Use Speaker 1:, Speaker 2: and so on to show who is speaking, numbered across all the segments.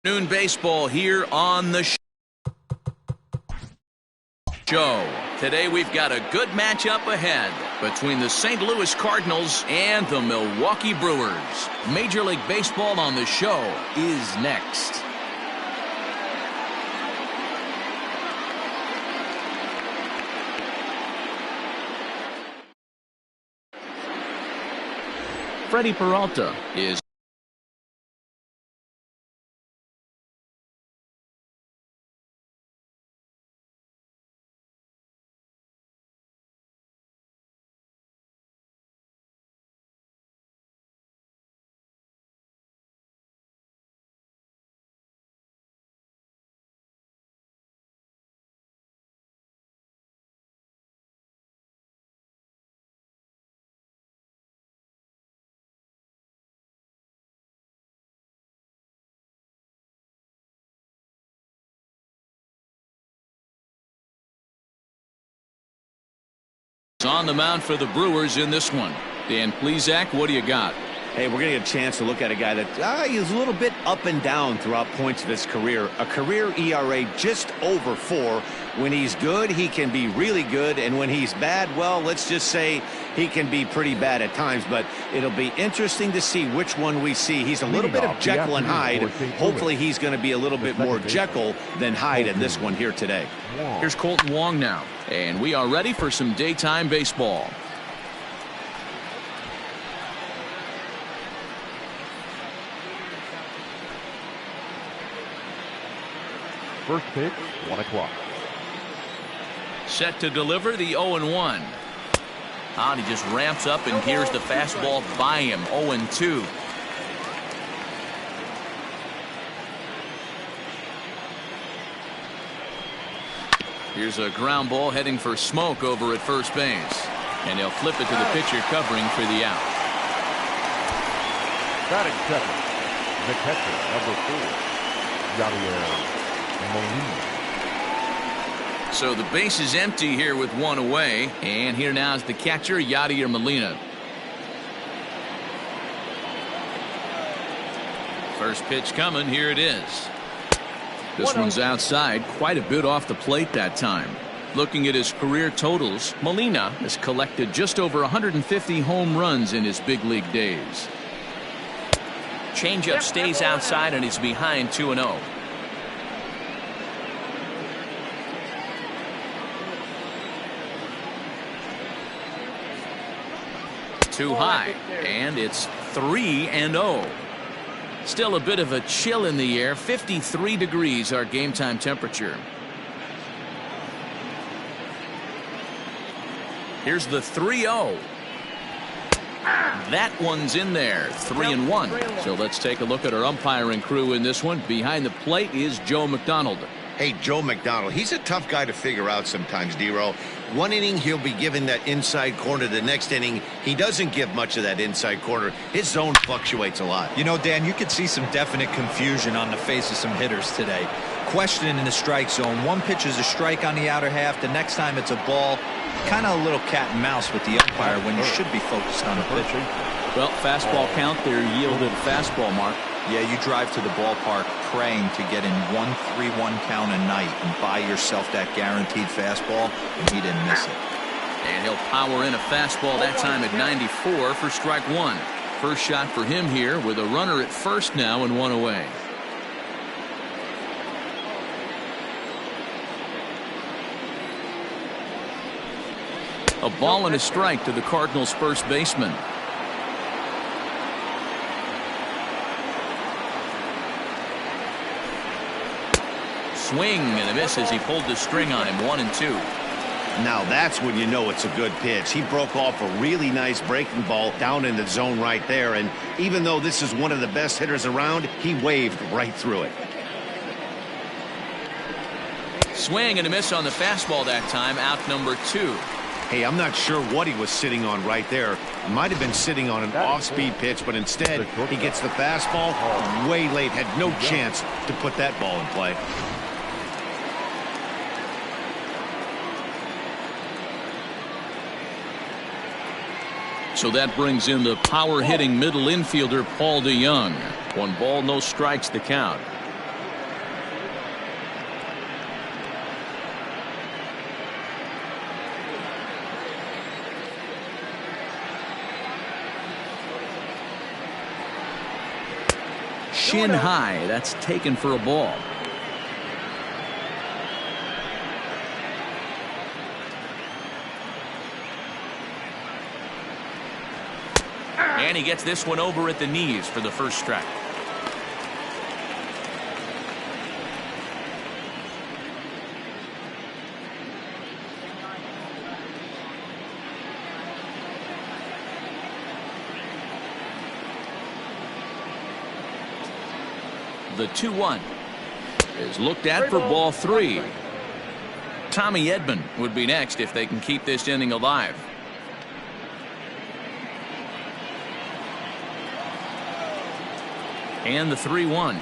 Speaker 1: Noon baseball here on the show. Today we've got a good matchup ahead between the St. Louis Cardinals and the Milwaukee Brewers. Major League Baseball on the show is next. Freddie Peralta is on the mound for the Brewers in this one. Dan Plesac, what do you got?
Speaker 2: Hey, we're going to get a chance to look at a guy that he's a little bit up and down throughout points of his career. A career ERA just over 4. When he's good, he can be really good. And when he's bad, well, let's just say he can be pretty bad at times. But it'll be interesting to see which one we see. He's a little bit of Jekyll and Hyde. Hopefully he's going to be a little bit more Jekyll than Hyde in this one here today.
Speaker 1: Here's Colton Wong now. And we are ready for some daytime baseball.
Speaker 3: First pitch, 1 o'clock.
Speaker 1: Set to deliver the 0-1. And he just ramps up and gears the fastball by him. 0-2. Here's a ground ball heading for Smoke over at first base. And they'll flip it to the pitcher covering for the out.
Speaker 3: Batting second, the catcher, number 4, Yadier Molina.
Speaker 1: So the base is empty here with one away. And here now is the catcher, Yadier Molina. First pitch coming. Here it is. This one's outside, quite a bit off the plate that time. Looking at his career totals, Molina has collected just over 150 home runs in his big league days. Changeup stays outside and he's behind 2-0. Too high, and it's 3-0. Still a bit of a chill in the air. 53 degrees our game time temperature. Here's the 3-0. That one's in there. 3-1. So let's take a look at our umpiring crew in this one. Behind the plate is Joe McDonald.
Speaker 4: Hey, Joe McDonald, he's a tough guy to figure out sometimes, D-Row. One inning, he'll be giving that inside corner. The next inning, he doesn't give much of that inside corner. His zone fluctuates a lot.
Speaker 5: You know, Dan, you could see some definite confusion on the face of some hitters today. Questioning in the strike zone. One pitch is a strike on the outer half. The next time it's a ball. Kind of a little cat and mouse with the umpire when you should be focused on the pitch.
Speaker 1: Well, fastball count there yielded fastball mark.
Speaker 5: Yeah, you drive to the ballpark praying to get in 1-3-1 count a night and buy yourself that guaranteed fastball, and he didn't miss it.
Speaker 1: And he'll power in a fastball that time at 94 for strike 1. First shot for him here with a runner at first now and 1 away. A ball and a strike to the Cardinals' first baseman. Swing and a miss as he pulled the string on him. 1-2.
Speaker 2: Now that's when you know it's a good pitch. He broke off a really nice breaking ball down in the zone right there. And even though this is one of the best hitters around, he waved right through it.
Speaker 1: Swing and a miss on the fastball that time. Out number 2.
Speaker 2: Hey, I'm not sure what he was sitting on right there. Might have been sitting on an off-speed pitch, but instead he gets the fastball way late. Had no chance to put that ball in play.
Speaker 1: So that brings in the power hitting middle infielder Paul DeYoung. 1 ball, no strikes, the count. shin high. That's taken for a ball. And he gets this one over at the knees for the first strike. The 2-1 is looked at for ball 3. Tommy Edman would be next if they can keep this inning alive. And the 3-1.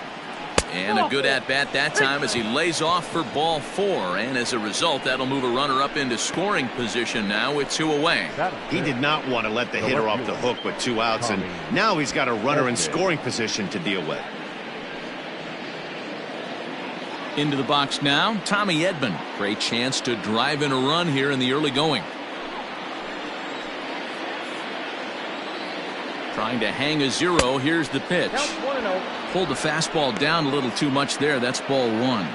Speaker 1: And a good at-bat that time as he lays off for ball 4. And as a result, that'll move a runner up into scoring position now with 2 away.
Speaker 2: He did not want to let the hitter off the hook with 2 outs, and now he's got a runner in scoring position to deal with.
Speaker 1: Into the box now, Tommy Edman. Great chance to drive in a run here in the early going. Trying to hang a 0. Here's the pitch. Pulled the fastball down a little too much there. That's ball 1.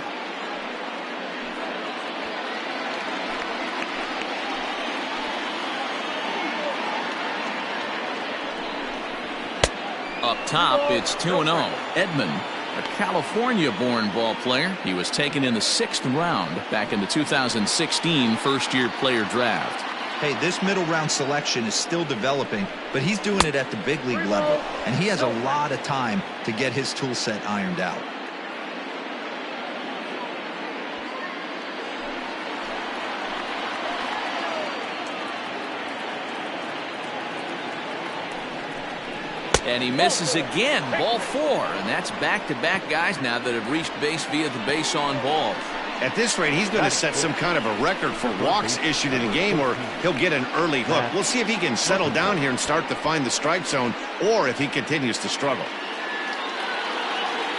Speaker 1: Up top, it's 2-0. Edman, a California-born ball player. He was taken in the 6th round back in the 2016 first-year player draft.
Speaker 5: Hey, this middle round selection is still developing, but he's doing it at the big league level, and he has a lot of time to get his tool set ironed out.
Speaker 1: And he misses again, ball 4, and that's back-to-back guys now that have reached base via the base on balls.
Speaker 2: At this rate, he's going to set some kind of a record for walks issued in a game, or he'll get an early hook. We'll see if he can settle down here and start to find the strike zone, or if he continues to struggle.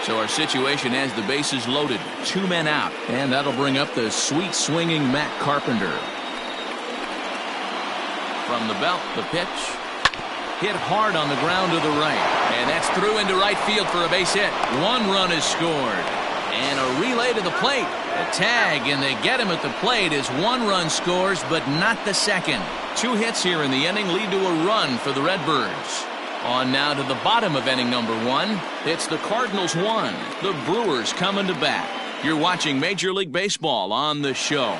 Speaker 1: So our situation has the bases loaded, 2 men out, and that'll bring up the sweet swinging Matt Carpenter. From the belt, the pitch. Hit hard on the ground to the right, and that's through into right field for a base hit. 1 run is scored, and a relay to the plate. A tag, and they get him at the plate as 1 run scores, but not the second. 2 hits here in the inning lead to a run for the Redbirds. On now to the bottom of inning number 1. It's the Cardinals 1, the Brewers coming to bat. You're watching Major League Baseball on the show.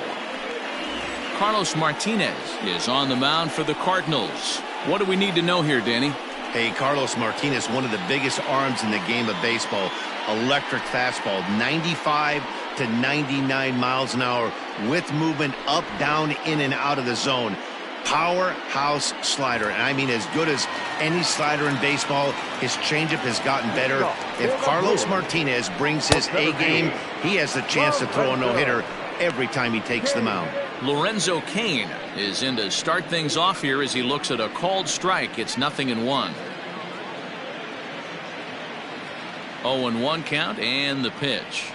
Speaker 1: Carlos Martinez is on the mound for the Cardinals. What do we need to know here, Danny?
Speaker 2: Hey, Carlos Martinez, one of the biggest arms in the game of baseball. Electric fastball, 95 to 99 miles an hour with movement up, down, in, and out of the zone. Powerhouse slider, and I mean as good as any slider in baseball. His changeup has gotten better. If Carlos Martinez brings his A game, he has the chance to throw a no-hitter every time he takes the mound.
Speaker 1: Lorenzo Cain is in to start things off here as he looks at a called strike. It's 0-1. 0-1 count, and the pitch.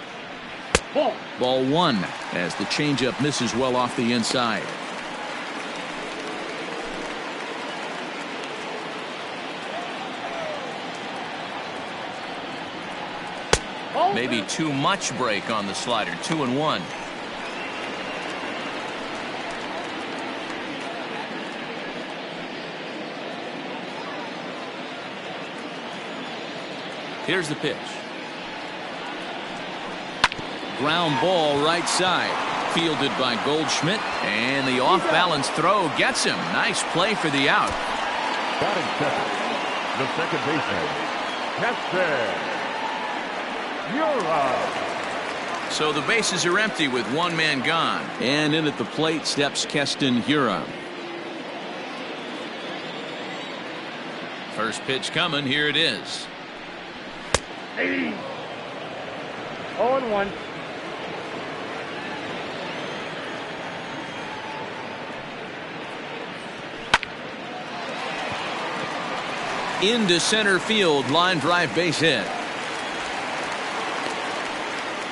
Speaker 1: Ball 1 as the changeup misses well off the inside. Maybe too much break on the slider. 2-1. Here's the pitch. Ground ball right side. Fielded by Goldschmidt. And the off-balance throw gets him. Nice play for the out.
Speaker 3: Batting second, the second baseman, Keston. You're out.
Speaker 1: So the bases are empty with 1 man gone. And in at the plate steps Keston Hiura. First pitch coming. Here it is.
Speaker 6: 0-1.
Speaker 1: Into center field, line drive base hit.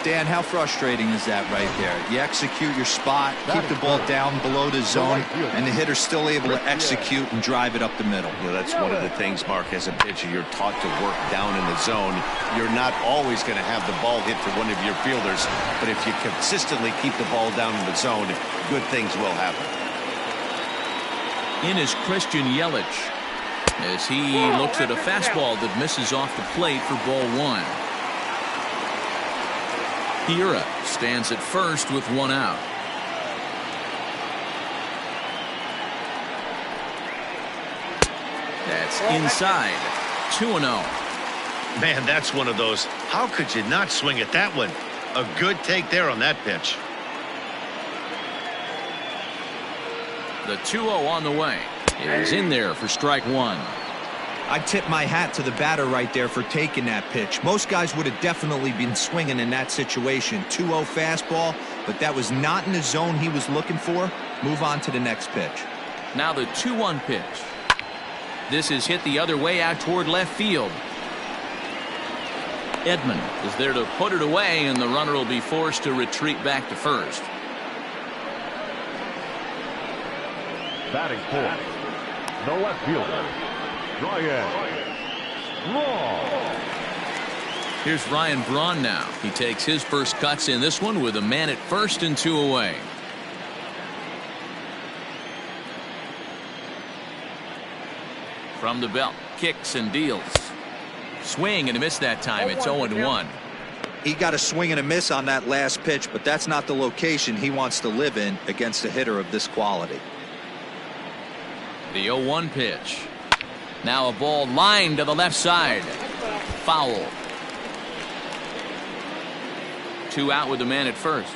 Speaker 5: Dan, how frustrating is that right there? You execute your spot, keep the ball down below the zone, and the hitter's still able to execute and drive it up the middle.
Speaker 2: You know, that's one of the things, Mark, as a pitcher, you're taught to work down in the zone. You're not always going to have the ball hit to one of your fielders, but if you consistently keep the ball down in the zone, good things will happen.
Speaker 1: In is Christian Yelich as he looks at a fastball that misses off the plate for ball one. Hira stands at first with one out. That's inside. 2-0.
Speaker 4: Man, that's one of those. How could you not swing at that one? A good take there on that pitch.
Speaker 1: The 2-0 on the way is in there for strike one.
Speaker 5: I tip my hat to the batter right there for taking that pitch. Most guys would have definitely been swinging in that situation. 2-0 fastball, but that was not in the zone he was looking for. Move on to the next pitch.
Speaker 1: Now the 2-1 pitch. This is hit the other way out toward left field. Edman is there to put it away, and the runner will be forced to retreat back to first.
Speaker 3: Batting fourth, the left fielder, Ryan Braun.
Speaker 1: Here's Ryan Braun now. He takes his first cuts in this one with a man at first and 2 away. From the belt, kicks and deals. Swing and a miss that time. It's 0-1.
Speaker 5: He got a swing and a miss on that last pitch, but that's not the location he wants to live in against a hitter of this quality.
Speaker 1: The 0-1 pitch. Now a ball lined to the left side. Foul. 2 out with the man at first.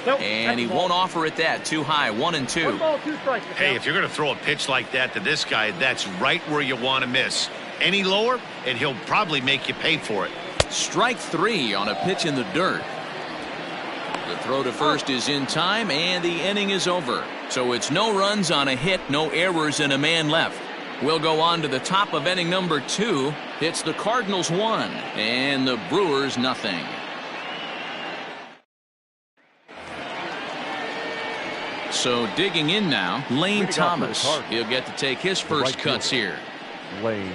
Speaker 6: Nope,
Speaker 1: and he won't offer it that. Too high. 1-2.
Speaker 6: 1 ball, 2 strikes.
Speaker 4: Hey, if you're going to throw a pitch like that to this guy, that's right where you want to miss. Any lower, and he'll probably make you pay for it.
Speaker 1: Strike 3 on a pitch in the dirt. The throw to first is in time, and the inning is over. So it's no runs on a hit, no errors, and a man left. We'll go on to the top of inning number 2. It's the Cardinals 1 and the Brewers nothing. So digging in now, Lane Thomas. He'll get to take his first cuts here.
Speaker 3: Lane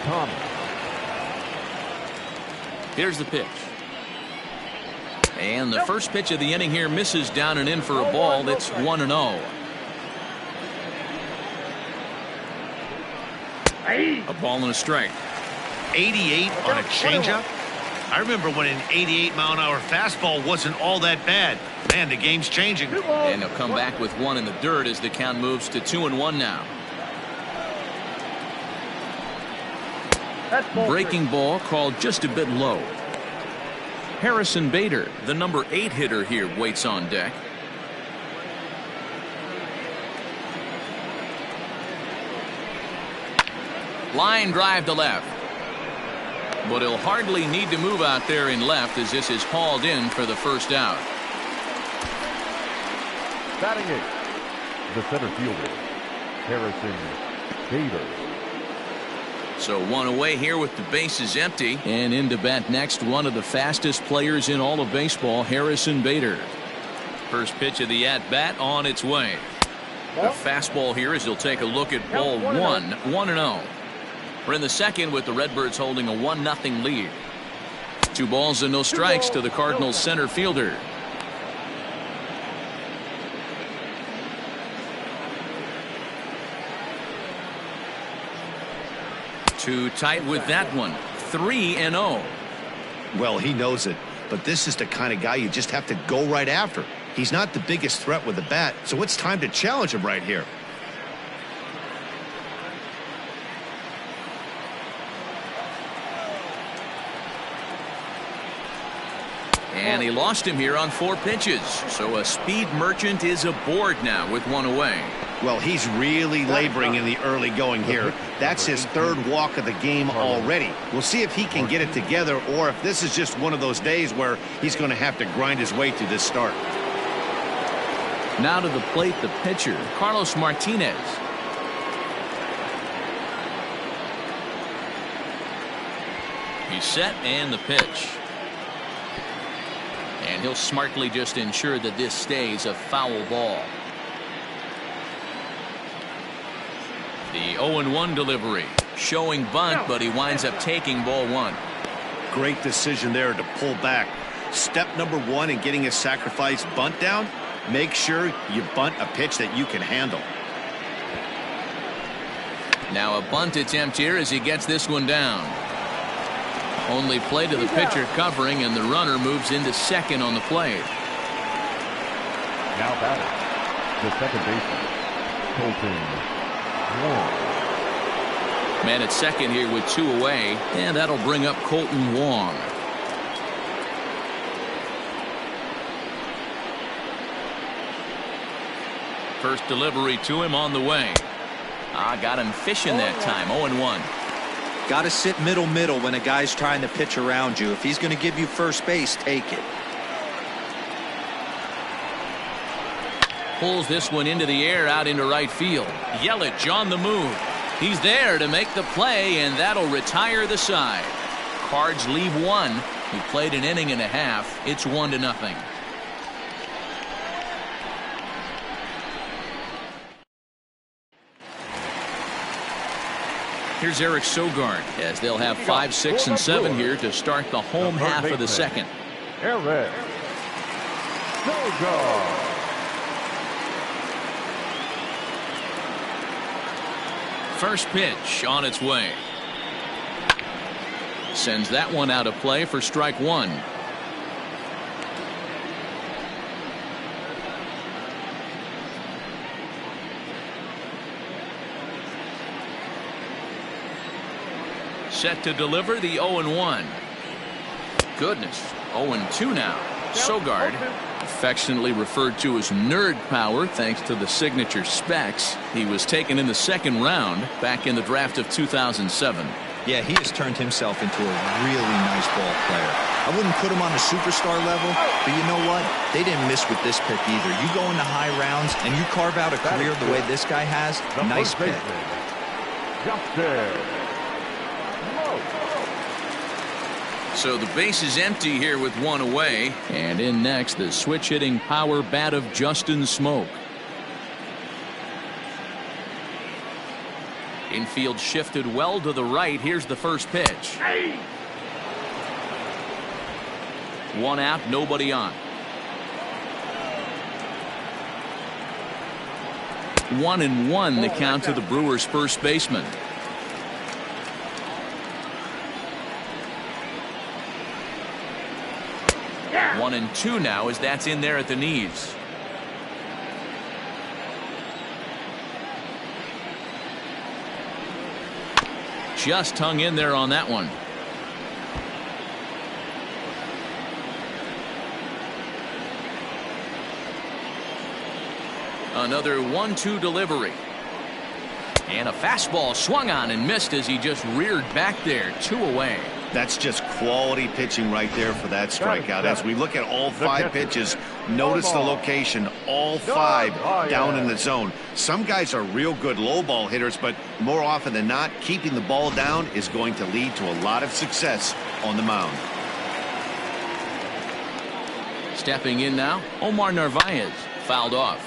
Speaker 3: Thomas.
Speaker 1: Here's the pitch. And the first pitch of the inning here misses down and in for a ball. That's 1-0. A ball and a strike.
Speaker 4: 88 on a changeup. I remember when an 88-mile-an-hour fastball wasn't all that bad. Man, the game's changing.
Speaker 1: And he'll come back with one in the dirt as the count moves to 2-1 now. Breaking ball called just a bit low. Harrison Bader, the number 8 hitter here, waits on deck. Line drive to left. But he'll hardly need to move out there in left as this is hauled in for the first out.
Speaker 3: Batting 8, the center fielder, Harrison Bader.
Speaker 1: So one away here with the bases empty. And in to bat next, one of the fastest players in all of baseball, Harrison Bader. First pitch of the at-bat on its way. The fastball here as he'll take a look at ball 1, 1-0. We're in the second with the Redbirds holding a 1-0 lead. 2 balls and no strikes to the Cardinals center fielder. Too tight with that one. 3-0.
Speaker 2: Well, he knows it, but this is the kind of guy you just have to go right after. He's not the biggest threat with the bat, so it's time to challenge him right here.
Speaker 1: And he lost him here on 4 pitches. So a speed merchant is aboard now with 1 away.
Speaker 2: Well, he's really laboring in the early going here. That's his 3rd walk of the game already. We'll see if he can get it together or if this is just one of those days where he's going to have to grind his way through this start.
Speaker 1: Now to the plate, the pitcher, Carlos Martinez. He's set and the pitch. And he'll smartly just ensure that this stays a foul ball. The 0-1 delivery. Showing bunt, but he winds up taking ball one.
Speaker 2: Great decision there to pull back. Step number one in getting a sacrifice bunt down, make sure you bunt a pitch that you can handle.
Speaker 1: Now a bunt attempt here as he gets this one down. Only play to the pitcher covering, and the runner moves into second on the play.
Speaker 3: Now batting, the second baseman, Colton Wong.
Speaker 1: Man at second here with 2 away, and that'll bring up Colton Wong. First delivery to him on the way. Got him fishing that time. 0-1.
Speaker 5: Got to sit middle when a guy's trying to pitch around you. If he's going to give you first base, take it.
Speaker 1: Pulls this one into the air out into right field. Yelich on the move. He's there to make the play, and that'll retire the side. Cards leave one. He played an inning and a half. It's 1-0. Here's Eric Sogard as they'll have 5, 6, and 7 here to start the home half of the second.
Speaker 3: Eric Sogard.
Speaker 1: First pitch on its way. Sends that one out of play for strike one. Set to deliver the 0-1. Goodness, 0-2 now. Sogard, affectionately referred to as nerd power thanks to the signature specs. He was taken in the second round back in the draft of 2007.
Speaker 5: Yeah, he has turned himself into a really nice ball player. I wouldn't put him on a superstar level, but you know what? They didn't miss with this pick either. You go into high rounds and you carve out a career the way this guy has. Nice pick.
Speaker 1: So the base is empty here with 1 away. And in next, the switch-hitting power bat of Justin Smoke. Infield shifted well to the right. Here's the first pitch. 1 out, nobody on. 1-1 the count to the Brewers' first baseman. 1-2 now as that's in there at the knees. Just hung in there on that one. Another 1-2 delivery. And a fastball swung on and missed as he just reared back there. 2 away.
Speaker 2: That's just quality pitching right there for that strikeout. As we look at all 5 pitches, notice the location, all 5 down in the zone. Some guys are real good low ball hitters, but more often than not, keeping the ball down is going to lead to a lot of success on the mound.
Speaker 1: Stepping in now, Omar Narvaez fouled off.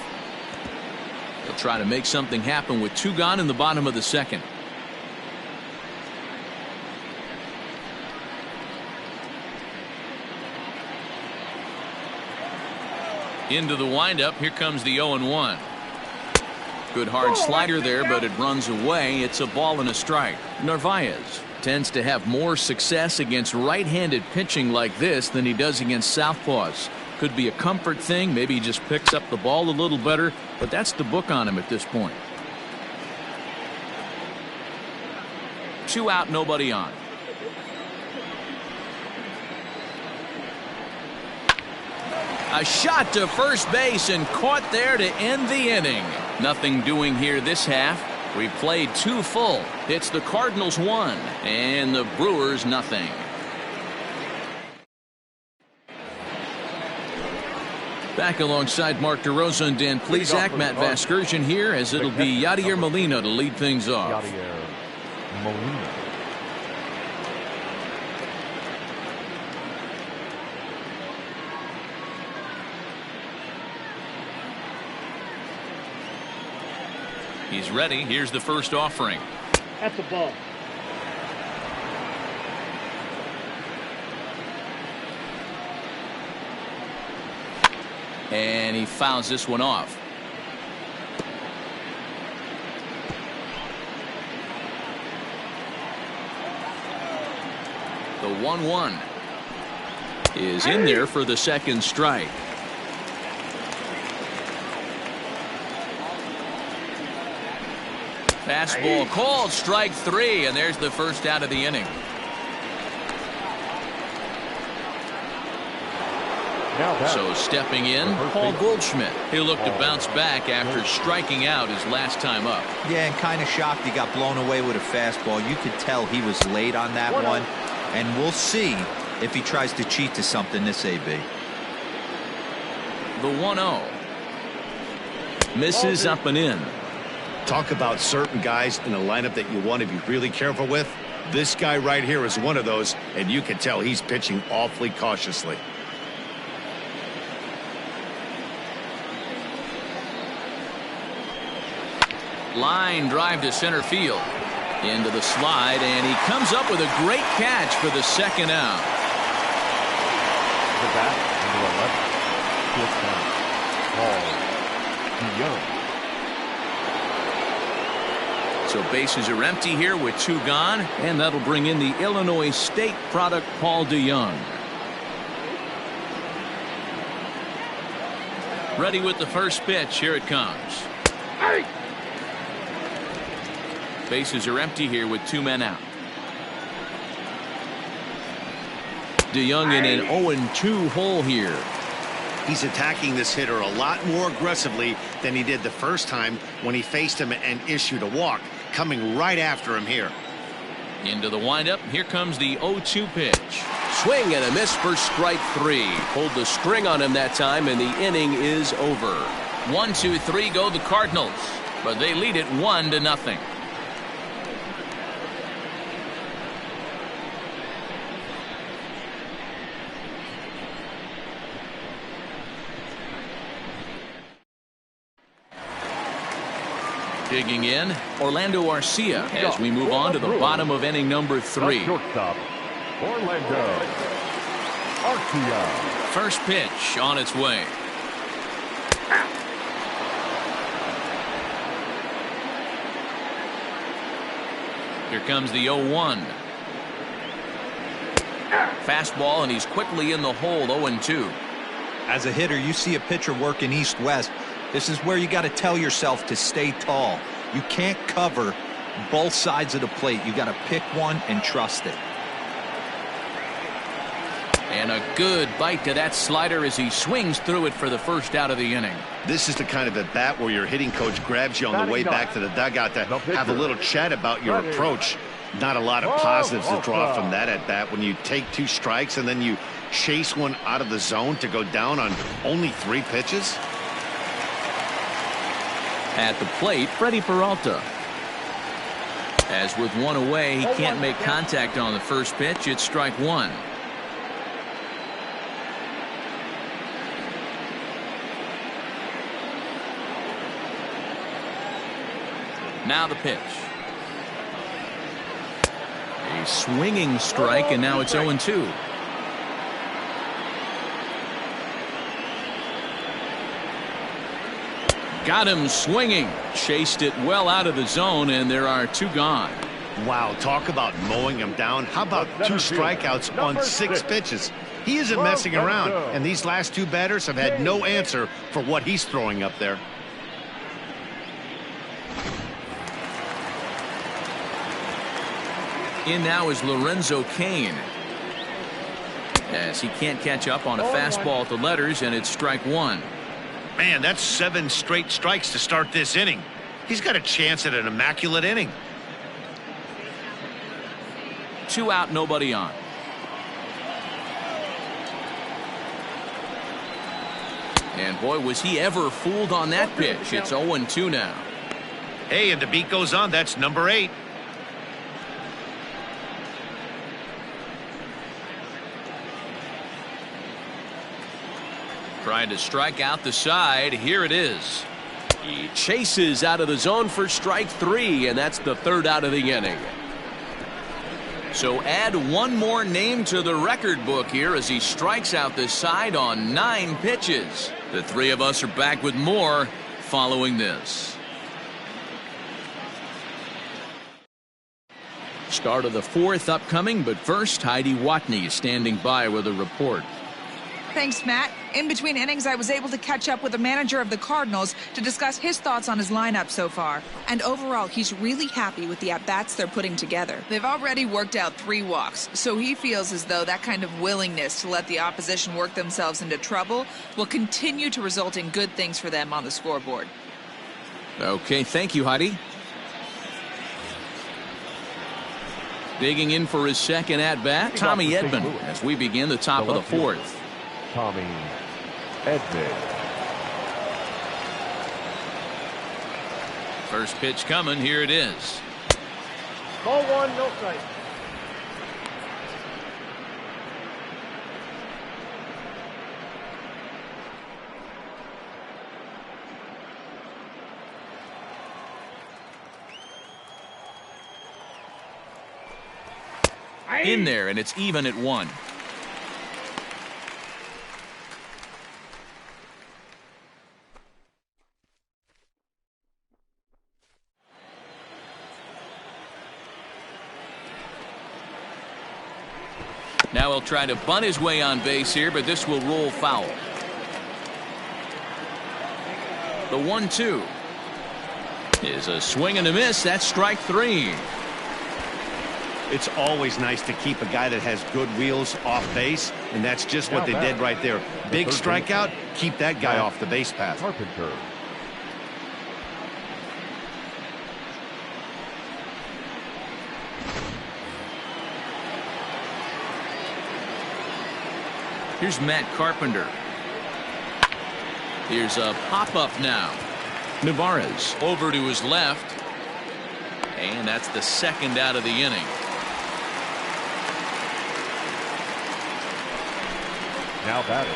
Speaker 1: He'll try to make something happen with 2 gone in the bottom of the second. Into the windup. Here comes the 0-1. Good hard slider there, but it runs away. It's a ball and a strike. Narvaez tends to have more success against right-handed pitching like this than he does against southpaws. Could be a comfort thing. Maybe he just picks up the ball a little better, but that's the book on him at this point. 2 out, nobody on. A shot to first base and caught there to end the inning. Nothing doing here this half. We played 2 full. It's the Cardinals 1 and the Brewers nothing. Back alongside Mark DeRosa and Dan Plesac, Matt Vasgersian here as it'll be Yadier Molina to lead things off. He's ready. Here's the first offering.
Speaker 6: That's a ball.
Speaker 1: And he fouls this one off. The 1-1 is in there for the second strike. Fastball called, strike 3, and there's the first out of the inning. So stepping in, Paul Goldschmidt. He'll look to bounce back after striking out his last time up.
Speaker 5: Yeah, and kind of shocked he got blown away with a fastball. You could tell he was late on that one. And we'll see if he tries to cheat to something this AB.
Speaker 1: The 1-0. Misses up and in.
Speaker 2: Talk about certain guys in the lineup that you want to be really careful with. This guy right here is one of those, and you can tell he's pitching awfully cautiously.
Speaker 1: Line drive to center field. Into the slide, and he comes up with a great catch for the second out.
Speaker 3: The bat, number 11, shortstop, Paul DeYoung.
Speaker 1: So bases are empty here with 2 gone, and that'll bring in the Illinois State product, Paul DeYoung. Ready with the first pitch. Here it comes. Bases are empty here with 2 men out. DeYoung in an 0-2 hole here.
Speaker 4: He's attacking this hitter a lot more aggressively than he did the first time when he faced him and issued a walk. Coming right after him here.
Speaker 1: Into the windup. Here comes the 0-2 pitch. Swing and a miss for strike 3. Pulled the string on him that time, and the inning is over. 1-2-3 go the Cardinals, but they lead it 1-0. Digging in, Orlando Arcia as we move on to the bottom of inning number 3.
Speaker 3: Shortstop, Orlando Arcia.
Speaker 1: First pitch on its way. Here comes the 0-1. Fastball, and he's quickly in the hole. 0-2.
Speaker 5: As a hitter, you see a pitcher working east-west. This is where you got to tell yourself to stay tall. You can't cover both sides of the plate. You got to pick one and trust it.
Speaker 1: And a good bite to that slider as he swings through it for the first out of the inning.
Speaker 4: This is the kind of at bat where your hitting coach grabs you on the way back to the dugout to have a little chat about your approach. Not a lot of positives to draw from that at bat when you take 2 strikes and then you chase one out of the zone to go down on only 3 pitches.
Speaker 1: At the plate, Freddie Peralta. As with 1 away, he can't make contact on the first pitch. It's strike 1. Now the pitch. A swinging strike, and now it's 0-2. Got him swinging. Chased it well out of the zone, and there are 2 gone.
Speaker 4: Wow, talk about mowing him down. How about 2 strikeouts on 6 pitches? He isn't messing around, and these last 2 batters have had no answer for what he's throwing up there.
Speaker 1: In now is Lorenzo Cain. As he can't catch up on a fastball at the letters, and it's strike 1.
Speaker 4: Man, that's 7 straight strikes to start this inning. He's got a chance at an immaculate inning.
Speaker 1: 2 out, nobody on. And boy, was he ever fooled on that pitch. It's 0-2 now.
Speaker 4: Hey, and the beat goes on. That's number 8.
Speaker 1: Trying to strike out the side. Here it is.
Speaker 7: He chases out of the zone for strike 3, and that's the 3rd out of the inning.
Speaker 1: So add one more name to the record book here as he strikes out this side on 9 pitches. The three of us are back with more following this. Start of the 4th upcoming, but first Heidi Watney is standing by with a report.
Speaker 8: Thanks, Matt. In between innings, I was able to catch up with the manager of the Cardinals to discuss his thoughts on his lineup so far. And overall, he's really happy with the at-bats they're putting together. They've already worked out 3 walks, so he feels as though that kind of willingness to let the opposition work themselves into trouble will continue to result in good things for them on the scoreboard.
Speaker 1: Okay, thank you, Heidi. Digging in for his second at-bat, Tommy Edman, as we begin the top of the 4th.
Speaker 3: Tommy Edman.
Speaker 1: First pitch coming. Here it is.
Speaker 6: Ball 1, no strike.
Speaker 1: In there, and it's even at 1. Now he'll try to bunt his way on base here, but this will roll foul. The 1-2 is a swing and a miss. That's strike 3.
Speaker 2: It's always nice to keep a guy that has good wheels off base, and that's just what they did right there. Big strikeout, keep that guy off the base path.
Speaker 3: Carpenter.
Speaker 1: Here's Matt Carpenter. Here's a pop-up now. Navarez over to his left. And that's the 2nd out of the inning.
Speaker 3: Now batting,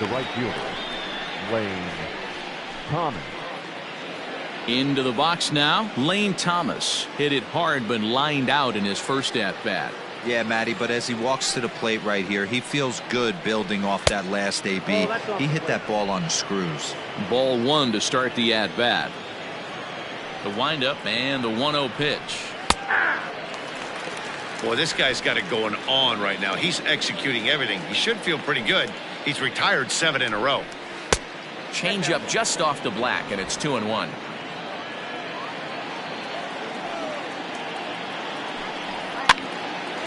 Speaker 3: the right fielder, Lane Thomas.
Speaker 1: Into the box now, Lane Thomas. Hit it hard but lined out in his first at-bat.
Speaker 5: Yeah, Matty, but as he walks to the plate right here, he feels good building off that last AB. He hit that ball on the screws.
Speaker 1: Ball 1 to start the at-bat. The windup and the 1-0 pitch.
Speaker 4: Boy, this guy's got it going on right now. He's executing everything. He should feel pretty good. He's retired 7 in a row.
Speaker 1: Change up just off the black, and it's 2-1.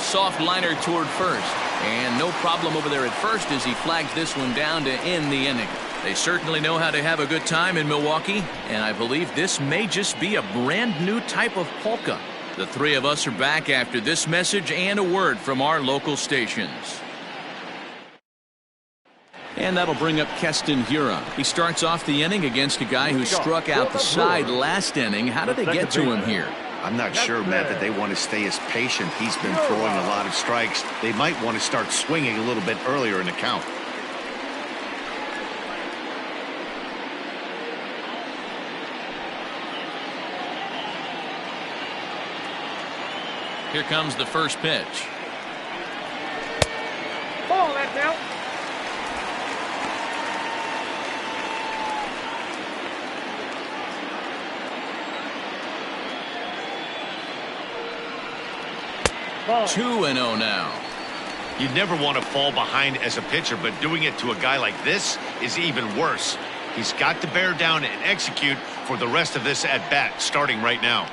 Speaker 1: Soft liner toward first, and no problem over there at first as he flags this one down to end the inning. They certainly know how to have a good time in Milwaukee, and I believe this may just be a brand new type of polka. The three of us are back after this message and a word from our local stations. And that'll bring up Keston Hiura. He starts off the inning against a guy who struck out the side last inning. How did they get to him here?
Speaker 2: I'm not sure, Matt, that they want to stay as patient. He's been throwing a lot of strikes. They might want to start swinging a little bit earlier in the count.
Speaker 1: Here comes the first pitch.
Speaker 6: Ball, that's out. Ball.
Speaker 1: 2-0 now.
Speaker 4: You never want to fall behind as a pitcher, but doing it to a guy like this is even worse. He's got to bear down and execute for the rest of this at-bat, starting right now.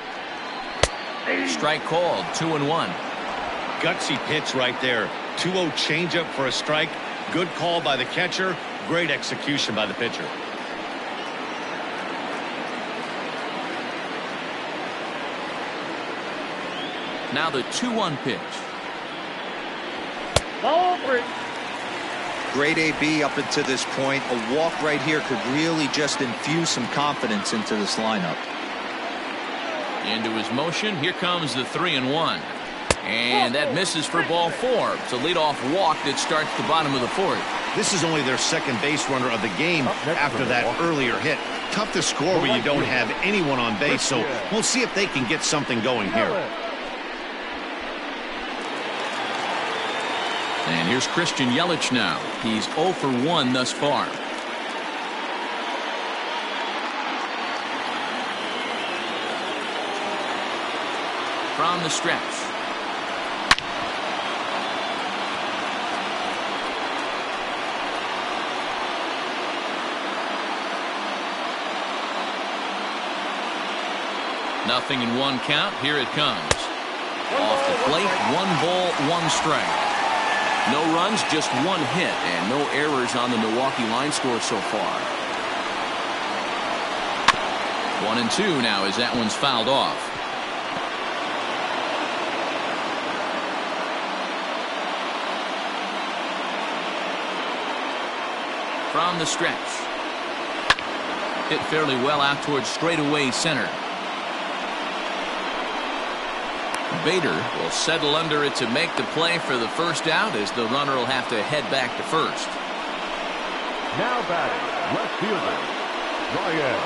Speaker 1: Strike called, 2-1.
Speaker 2: Gutsy pitch right there. 2-0 changeup for a strike. Good call by the catcher. Great execution by the pitcher.
Speaker 1: Now the 2-1 pitch.
Speaker 6: Ball 3.
Speaker 5: Great AB up until this point. A walk right here could really just infuse some confidence into this lineup.
Speaker 1: Into his motion. Here comes the 3-1. And that misses for ball 4. It's a leadoff walk that starts the bottom of the 4th.
Speaker 2: This is only their second base runner of the game after that earlier hit.
Speaker 4: Tough to score when you don't have anyone on base, so we'll see if they can get something going here.
Speaker 1: And here's Christian Yelich now. He's 0 for 1 thus far. From the stretch. Nothing in 1 count. Here it comes. Off the plate, 1 ball, 1 strike. No runs, just 1 hit, and no errors on the Milwaukee line score so far. 1-2 now as that one's fouled off. From the stretch. Hit fairly well out towards straightaway center. Bader will settle under it to make the play for the first out as the runner will have to head back to first.
Speaker 3: Now batting, left fielder, Ryan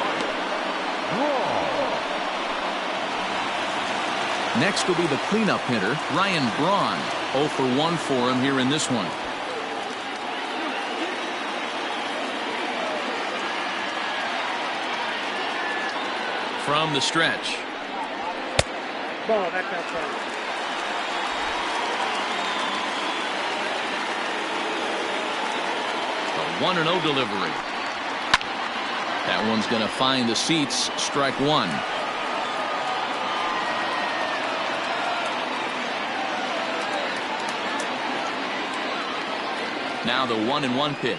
Speaker 3: Braun.
Speaker 1: Next will be the cleanup hitter, Ryan Braun. 0 for 1 for him here in this one. From the stretch.
Speaker 6: Ball, that's outside.
Speaker 1: A 1-0 delivery. That one's going to find the seats. Strike 1. Now the 1-1 pitch.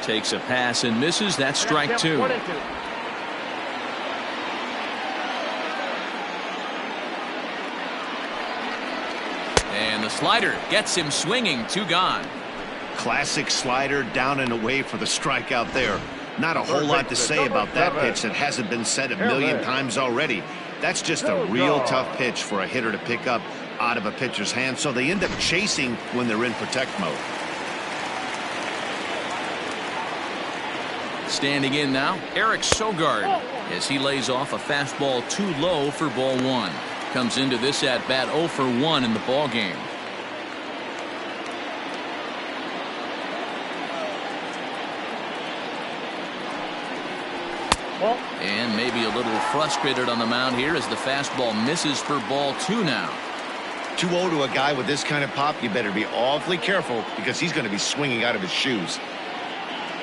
Speaker 1: Takes a pass and misses. That's strike 2.
Speaker 6: 1-2.
Speaker 1: And the slider gets him swinging. 2 gone.
Speaker 4: Classic slider down and away for the strikeout there. Not a whole lot to say about that pitch that hasn't been said a million times already. That's just a real tough pitch for a hitter to pick up out of a pitcher's hand, so they end up chasing when they're in protect mode.
Speaker 1: Standing in now, Eric Sogard as he lays off a fastball too low for ball 1. Comes into this at bat 0 for 1 in the ball game. And maybe a little frustrated on the mound here as the fastball misses for ball 2 now.
Speaker 4: 2-0 to a guy with this kind of pop, you better be awfully careful because he's going to be swinging out of his shoes.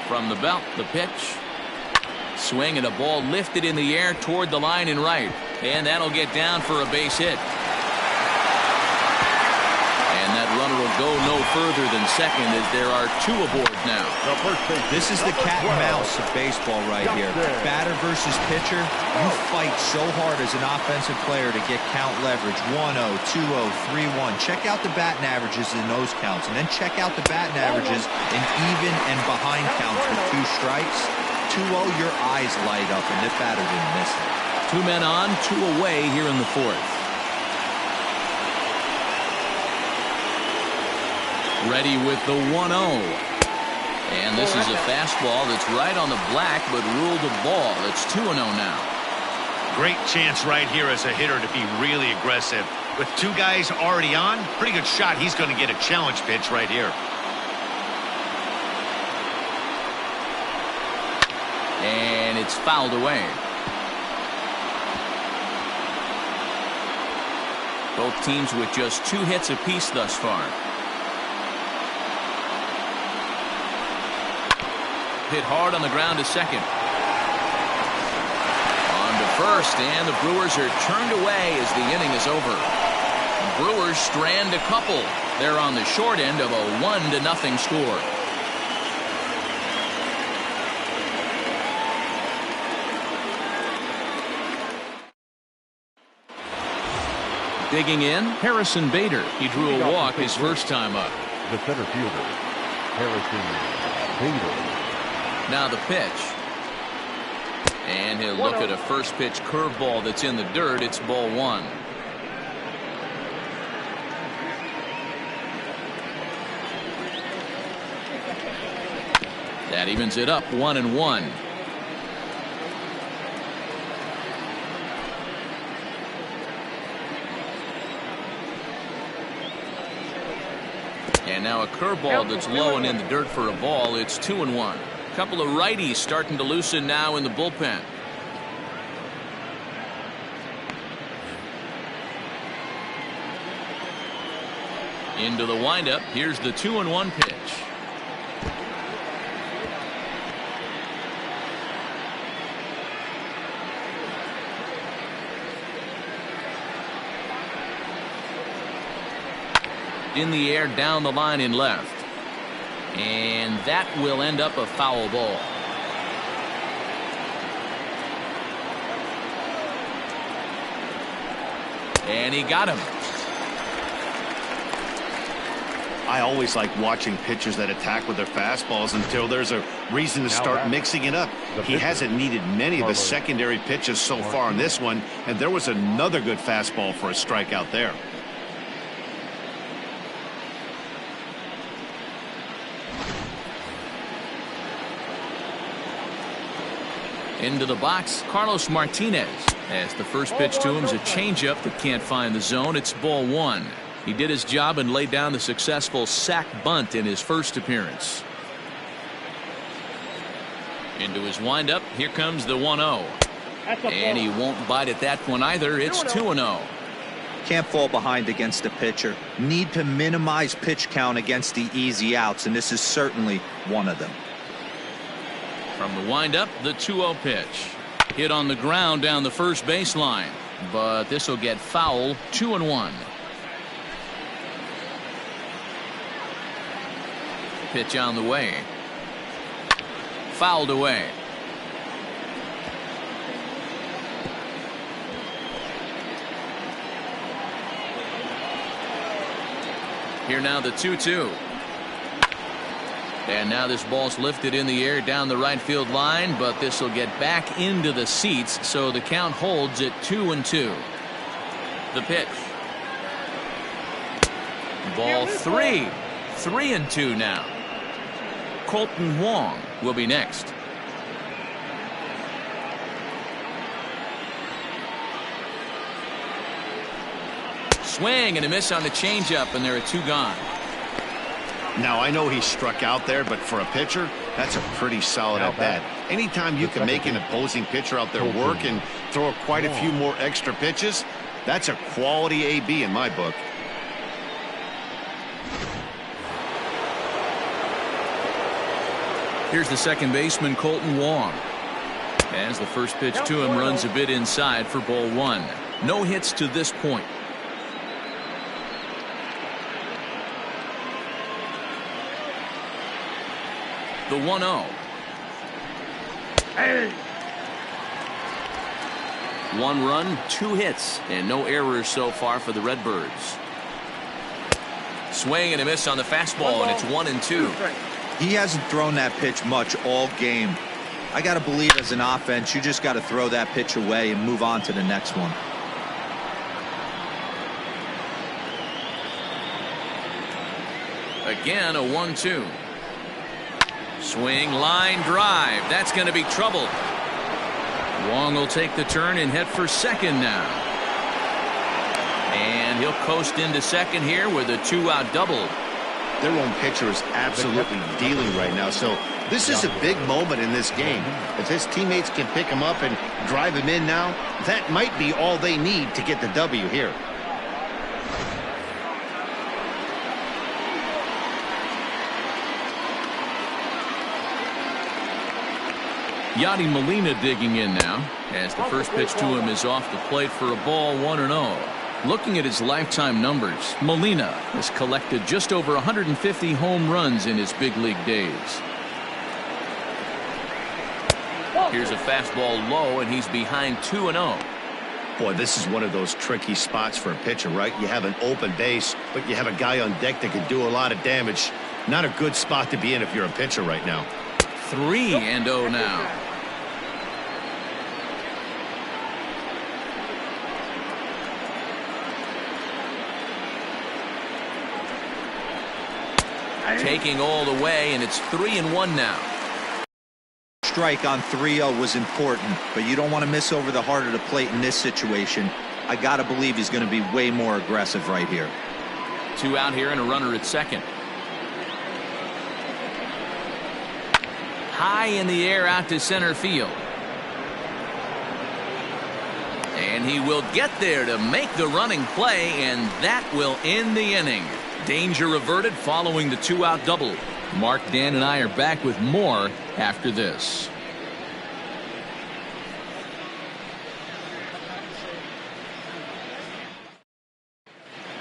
Speaker 1: From the belt, the pitch. Swing and a ball lifted in the air toward the line and right. And that'll get down for a base hit. And that runner will go no further than second as there are 2 aboard now.
Speaker 5: This is the cat and mouse of baseball right here. Batter versus pitcher. You fight so hard as an offensive player to get count leverage. 1-0, 2-0, 3-1. Check out the batting averages in those counts. And then check out the batting averages in even and behind counts with 2 strikes. 2-0, your eyes light up, and the batter didn't miss it.
Speaker 1: 2 men on, 2 away here in the 4th. Ready with the 1-0. And this is a fastball that's right on the black, but ruled a ball. It's 2-0 now.
Speaker 4: Great chance right here as a hitter to be really aggressive. With 2 guys already on, pretty good shot. He's going to get a challenge pitch right here.
Speaker 1: And it's fouled away. Both teams with just 2 hits apiece thus far. Hit hard on the ground to second. On to first, and the Brewers are turned away as the inning is over. The Brewers strand a couple. They're on the short end of a 1-0 score. Digging in, Harrison Bader. He drew a walk his first time up.
Speaker 3: The center fielder, Harrison Bader.
Speaker 1: Now the pitch. And he'll look at a first pitch curveball that's in the dirt. It's ball 1. That evens it up 1-1. And now a curveball that's low and in the dirt for a ball. It's 2-1. A couple of righties starting to loosen now in the bullpen. Into the windup. Here's the 2-1 pitch. In the air, down the line in left. And that will end up a foul ball. And he got him.
Speaker 4: I always like watching pitchers that attack with their fastballs until there's a reason to start mixing it up. He hasn't needed many of the secondary pitches so far in this one, and there was another good fastball for a strikeout there.
Speaker 1: Into the box, Carlos Martinez. As the first pitch to him is a changeup that can't find the zone. It's ball one. He did his job and laid down the successful sac bunt in his first appearance. Into his windup. Here comes the 1-0. And he won't bite at that one either. It's 2-0.
Speaker 5: Can't fall behind against a pitcher. Need to minimize pitch count against the easy outs, and this is certainly one of them.
Speaker 1: From the windup, the 2-0 pitch. Hit on the ground down the first baseline. But this will get foul. 2-1. Pitch on the way. Fouled away. Here now the 2-2. And now this ball's lifted in the air down the right field line, but this will get back into the seats, so the count holds at 2-2. The pitch. Ball 3. 3-2 now. Colton Wong will be next. Swing and a miss on the changeup, and there are two gone.
Speaker 4: Now, I know he struck out there, but for a pitcher, that's a pretty solid at bat. Anytime you can make an opposing pitcher out there work and throw quite a few more extra pitches, that's a quality AB in my book.
Speaker 1: Here's the second baseman, Colton Wong. As the first pitch to him runs a bit inside for ball one. No hits to this point. The 1-0.
Speaker 6: Hey.
Speaker 1: One run, two hits, and no errors so far for the Redbirds. Swing and a miss on the fastball, and it's 1-2.
Speaker 5: He hasn't thrown that pitch much all game. I got to believe as an offense, you just got to throw that pitch away and move on to the next one.
Speaker 1: Again, a 1-2. Swing, line drive. That's going to be trouble. Wong will take the turn and head for second now. And he'll coast into second here with a two-out double.
Speaker 4: Their own pitcher is absolutely dealing right now, so this is a big moment in this game. If his teammates can pick him up and drive him in now, that might be all they need to get the W here.
Speaker 1: Yadi Molina digging in now, as the first pitch to him is off the plate for a ball, 1-0. Looking at his lifetime numbers, Molina has collected just over 150 home runs in his big league days. Here's a fastball low, and he's behind 2-0.
Speaker 4: Boy, this is one of those tricky spots for a pitcher, right? You have an open base, but you have a guy on deck that can do a lot of damage. Not a good spot to be in if you're a pitcher right now.
Speaker 1: 3-0 now. Taking all the way, and it's 3-1 now.
Speaker 5: Strike on 3-0 was important, but you don't want to miss over the heart of the plate in this situation. I got to believe he's going to be way more aggressive right here.
Speaker 1: Two out here and a runner at second. high in the air out to center field. And he will get there to make the running play, and that will end the inning. Danger averted following the 2-out double. Mark, Dan, and I are back with more after this.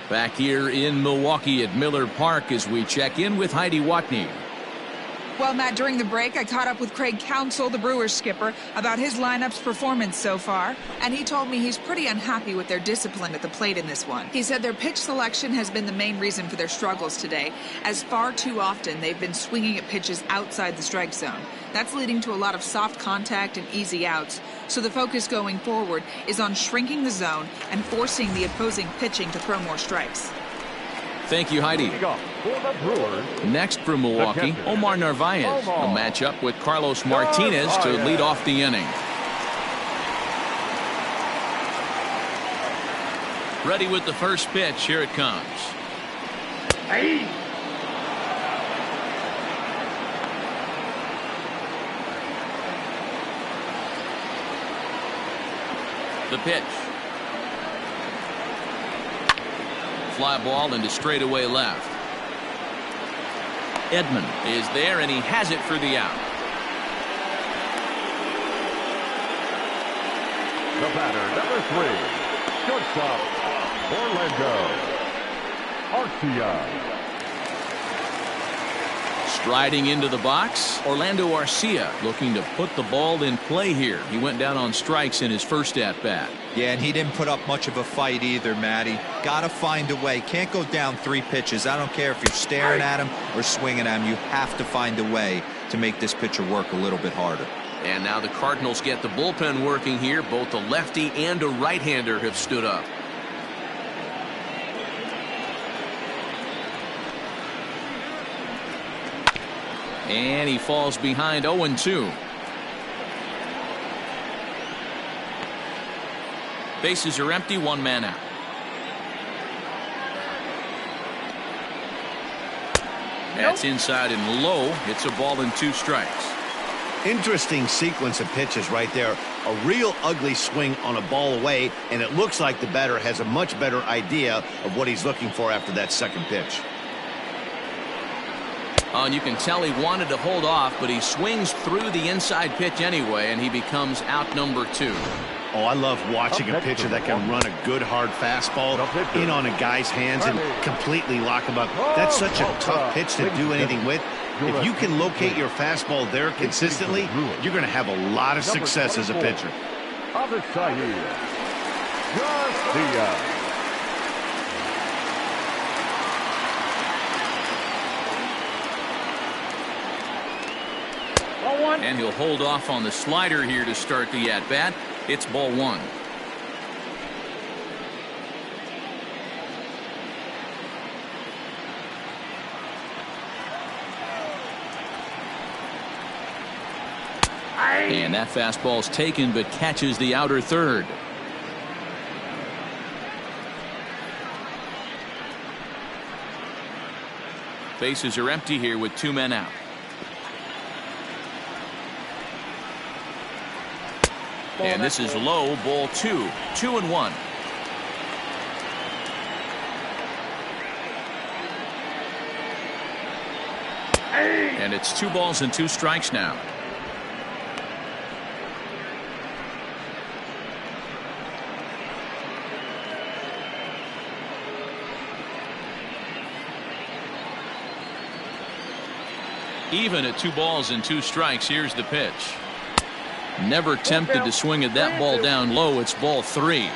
Speaker 1: Back here in Milwaukee at Miller Park as we check in with Heidi Watney.
Speaker 8: Well, Matt, during the break, I caught up with Craig Counsell, the Brewers skipper, about his lineup's performance so far, and he told me he's pretty unhappy with their discipline at the plate in this one. He said their pitch selection has been the main reason for their struggles today, as far too often they've been swinging at pitches outside the strike zone. That's leading to a lot of soft contact and easy outs, so the focus going forward is on shrinking the zone and forcing the opposing pitching to throw more strikes.
Speaker 1: Thank you, Heidi. Next for Milwaukee, Omar Narvaez will match up with Carlos Martinez to lead off the inning. Ready with the first pitch. Here it comes. The pitch. Fly ball into straightaway left. Edman is there, and he has it for the out.
Speaker 3: The batter, number 3, shortstop, Orlando Arcia.
Speaker 1: Striding into the box, Orlando Arcia looking to put the ball in play here. He went down on strikes in his first at-bat.
Speaker 5: Yeah, and he didn't put up much of a fight either, Matty. Got to find a way. Can't go down 3 pitches. I don't care if you're staring at him or swinging at him. You have to find a way to make this pitcher work a little bit harder.
Speaker 1: And now the Cardinals get the bullpen working here. Both a lefty and a right-hander have stood up. And he falls behind 0-2. Bases are empty, 1 man out. That's inside and low. It's a ball and 2 strikes.
Speaker 2: Interesting sequence of pitches right there. A real ugly swing on a ball away, and it looks like the batter has a much better idea of what he's looking for after that second pitch.
Speaker 1: And you can tell he wanted to hold off, but he swings through the inside pitch anyway, and he becomes out number 2.
Speaker 2: Oh, I love watching a pitcher that can run a good hard fastball in on a guy's hands and completely lock him up. That's such a tough pitch to do anything with. If you can locate your fastball there consistently, you're going to have a lot of success as a pitcher.
Speaker 1: And he'll hold off on the slider here to start the at-bat. It's ball 1. And that fastball's taken but catches the outer third. Bases are empty here with 2 men out. And this is low, ball 2. 2-1. And it's 2 balls and 2 strikes now. Even at 2 balls and 2 strikes. Here's the pitch. Never tempted to swing at that ball down low. It's ball 3.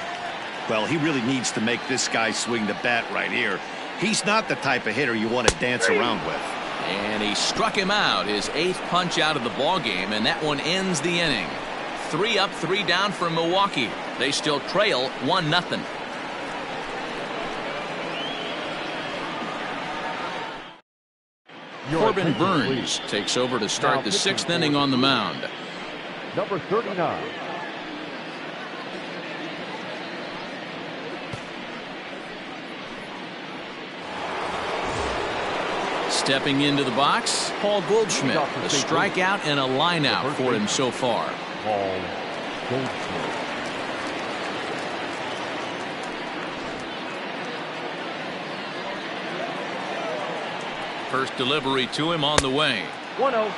Speaker 2: Well, he really needs to make this guy swing the bat right here. He's not the type of hitter you want to dance around with.
Speaker 1: And he struck him out, his 8th punch out of the ball game, and that one ends the inning. 3 up, 3 down for Milwaukee. They still trail 1-0. Corbin Burns takes over to start the 6th inning on the mound.
Speaker 3: Number 39.
Speaker 1: Stepping into the box, Paul Goldschmidt. A strikeout and a line out for him so far.
Speaker 3: Paul Goldschmidt.
Speaker 1: First delivery to him on the way.
Speaker 6: 1-0.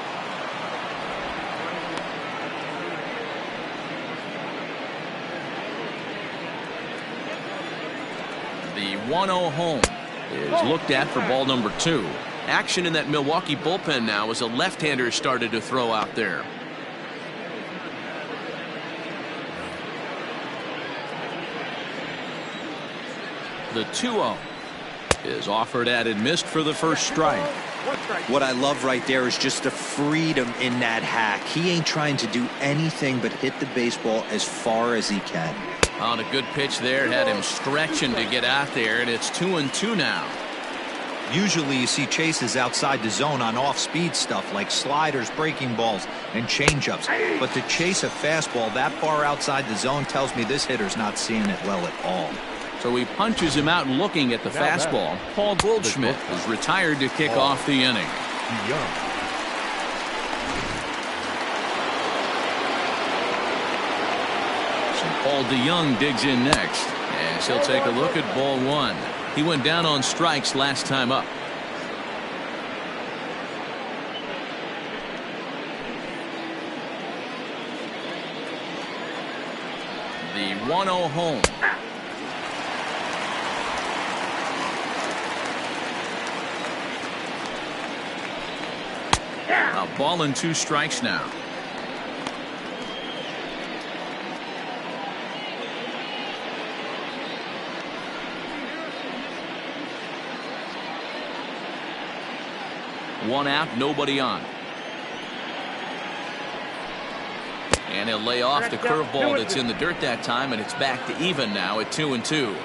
Speaker 1: The 1-0 home is looked at for ball number 2.
Speaker 7: Action in that Milwaukee bullpen now as a left-hander started to throw out there.
Speaker 1: The 2-0 is offered at and missed for the first strike.
Speaker 5: What I love right there is just the freedom in that hack. He ain't trying to do anything but hit the baseball as far as he can.
Speaker 1: On a good pitch there, had him stretching to get out there, and it's 2-2 now.
Speaker 5: Usually you see chases outside the zone on off-speed stuff like sliders, breaking balls, and changeups. But to chase a fastball that far outside the zone tells me this hitter's not seeing it well at all.
Speaker 1: So he punches him out looking at the fastball. Paul Goldschmidt is retired to kick off the inning. So Paul DeYoung digs in next, and he'll take a look at ball 1. He went down on strikes last time up. The 1-0 home. A ball and 2 strikes now. One out, nobody on. And he'll lay off the curveball that's in the dirt that time, and it's back to even now at 2-2.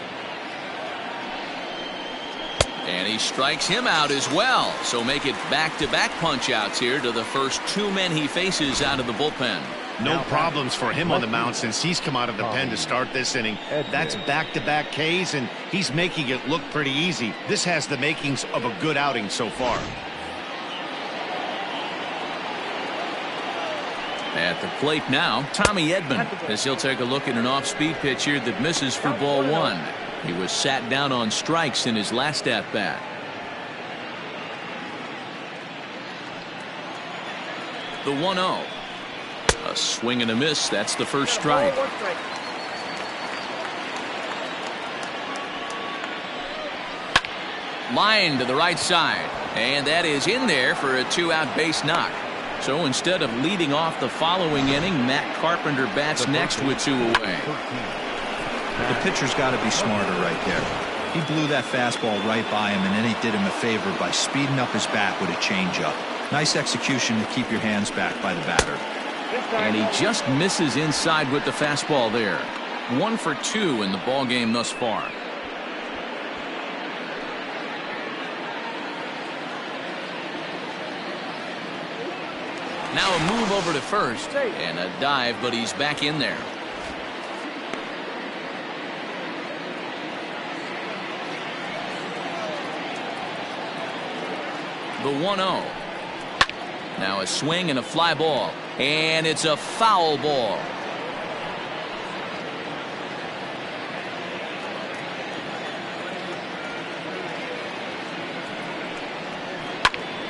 Speaker 1: And he strikes him out as well. So make it back-to-back punch-outs here to the first 2 men he faces out of the bullpen.
Speaker 4: No problems for him on the mound since he's come out of the pen to start this inning. That's back-to-back Ks, and he's making it look pretty easy. This has the makings of a good outing so far.
Speaker 1: At the plate now, Tommy Edman, as he'll take a look at an off-speed pitch here that misses for ball 1. He was sat down on strikes in his last at-bat. The 1-0. A swing and a miss. That's the first strike. Line to the right side. And that is in there for a 2-out base knock. So instead of leading off the following inning, Matt Carpenter bats next with 2 away.
Speaker 5: The pitcher's got to be smarter right there. He blew that fastball right by him, and then he did him a favor by speeding up his bat with a changeup. Nice execution to keep your hands back by the batter.
Speaker 1: And he just misses inside with the fastball there. 1 for 2 in the ball game thus far. Now a move over to first and a dive, but he's back in there. The 1-0. Now a swing and a fly ball, and it's a foul ball.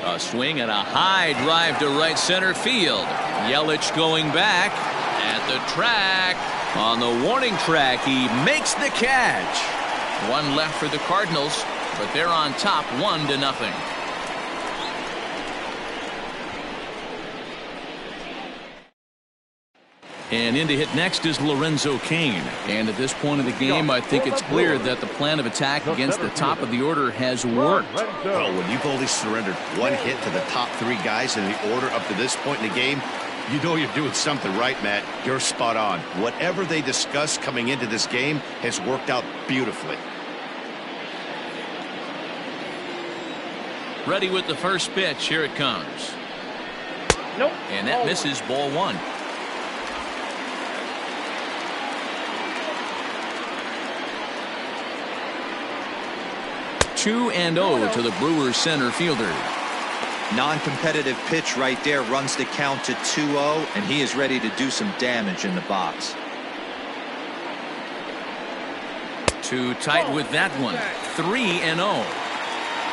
Speaker 1: A swing and a high drive to right center field. Yelich going back at the track. On the warning track, he makes the catch. 1 left for the Cardinals, but they're on top 1-0. And in to hit next is Lorenzo Cain. And at this point of the game, I think it's clear that the plan of attack against the top of the order has worked.
Speaker 4: Well, when you've only surrendered 1 hit to the top 3 guys in the order up to this point in the game, you know you're doing something right, Matt. You're spot on. Whatever they discussed coming into this game has worked out beautifully.
Speaker 1: Ready with the first pitch. Here it comes.
Speaker 6: Nope.
Speaker 1: And that misses ball 1. 2-0 to the Brewers center fielder.
Speaker 5: Non-competitive pitch right there runs the count to 2-0, and he is ready to do some damage in the box.
Speaker 1: Too tight with that one. 3-0.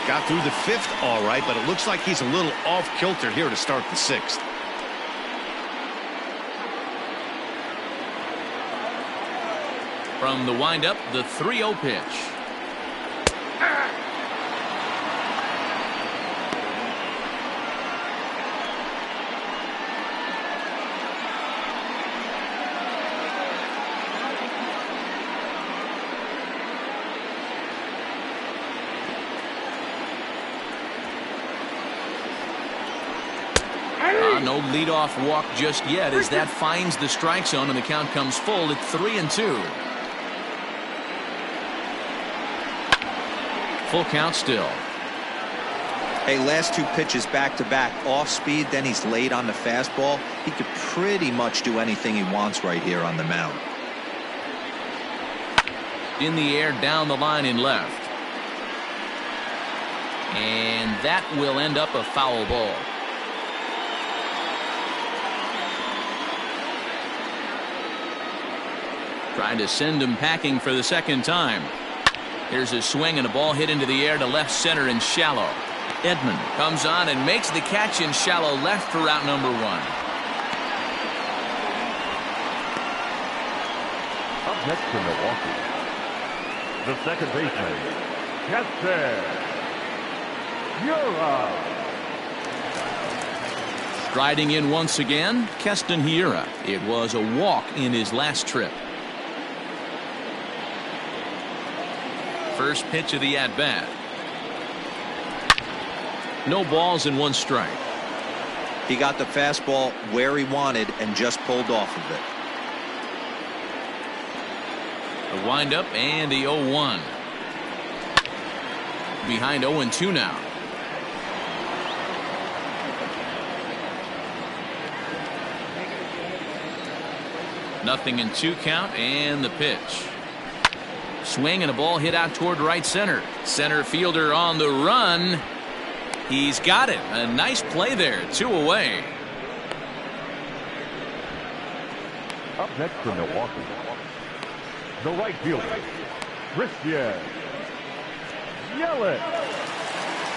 Speaker 4: Got through the 5th all right, but it looks like he's a little off kilter here to start the 6th.
Speaker 1: From the windup, the 3-0 pitch. No leadoff walk just yet as that finds the strike zone and the count comes full at 3-2. Full count still.
Speaker 5: Hey, last 2 pitches back to back off speed, then he's late on the fastball. He could pretty much do anything he wants right here on the mound.
Speaker 1: In the air down the line in left. And that will end up a foul ball. Trying to send him packing for the 2nd time. Here's a swing and a ball hit into the air to left center and shallow. Edman comes on and makes the catch in shallow left for out number 1.
Speaker 3: Up next to Milwaukee, the second baseman, Keston Hiura.
Speaker 1: Striding in once again, Keston Hiura. It was a walk in his last trip. First pitch of the at-bat. No balls and 1 strike.
Speaker 5: He got the fastball where he wanted and just pulled off of it.
Speaker 1: The windup and the 0-1. Behind 0-2 now. Nothing in 2 count and the pitch. Swing and a ball hit out toward right center. Center fielder on the run. He's got it. A nice play there. 2 away.
Speaker 3: Up next for Milwaukee, the right fielder, Christian Yelich.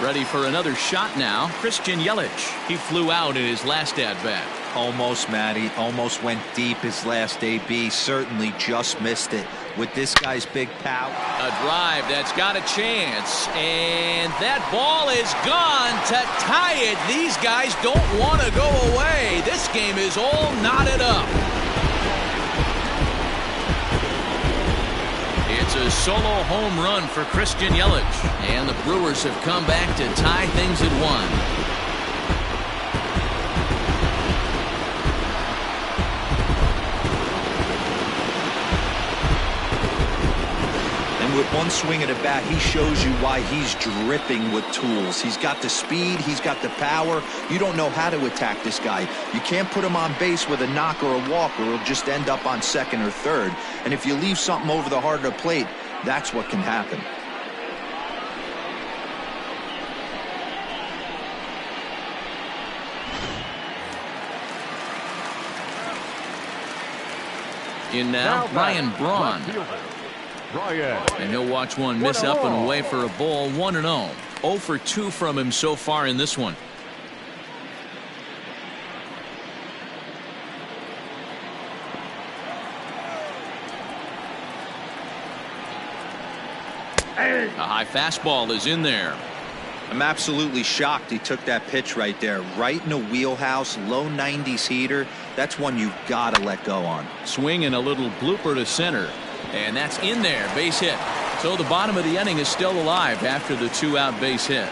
Speaker 1: Ready for another shot now. Christian Yelich. He flew out in his last at-bat.
Speaker 5: Almost, Matty. Almost went deep his last AB. Certainly just missed it. With this guy's big power.
Speaker 1: A drive that's got a chance. And that ball is gone to tie it. These guys don't want to go away. This game is all knotted up. It's a solo home run for Christian Yelich. And the Brewers have come back to tie things at 1.
Speaker 5: With 1 swing at a bat, he shows you why he's dripping with tools. He's got the speed, he's got the power. You don't know how to attack this guy. You can't put him on base with a knock or a walk, or he'll just end up on 2nd or 3rd. And if you leave something over the heart of the plate, that's what can happen.
Speaker 1: In now, Ryan Braun. And he'll watch one miss up and away for a ball. 1-0. 0 for 2 from him so far in this one. A high fastball is in there.
Speaker 5: I'm absolutely shocked he took that pitch right there. Right in the wheelhouse, low 90s heater. That's one you've got to let go on.
Speaker 1: Swing and a little blooper to center. And that's in there. Base hit. So the bottom of the inning is still alive after the 2-out base hit.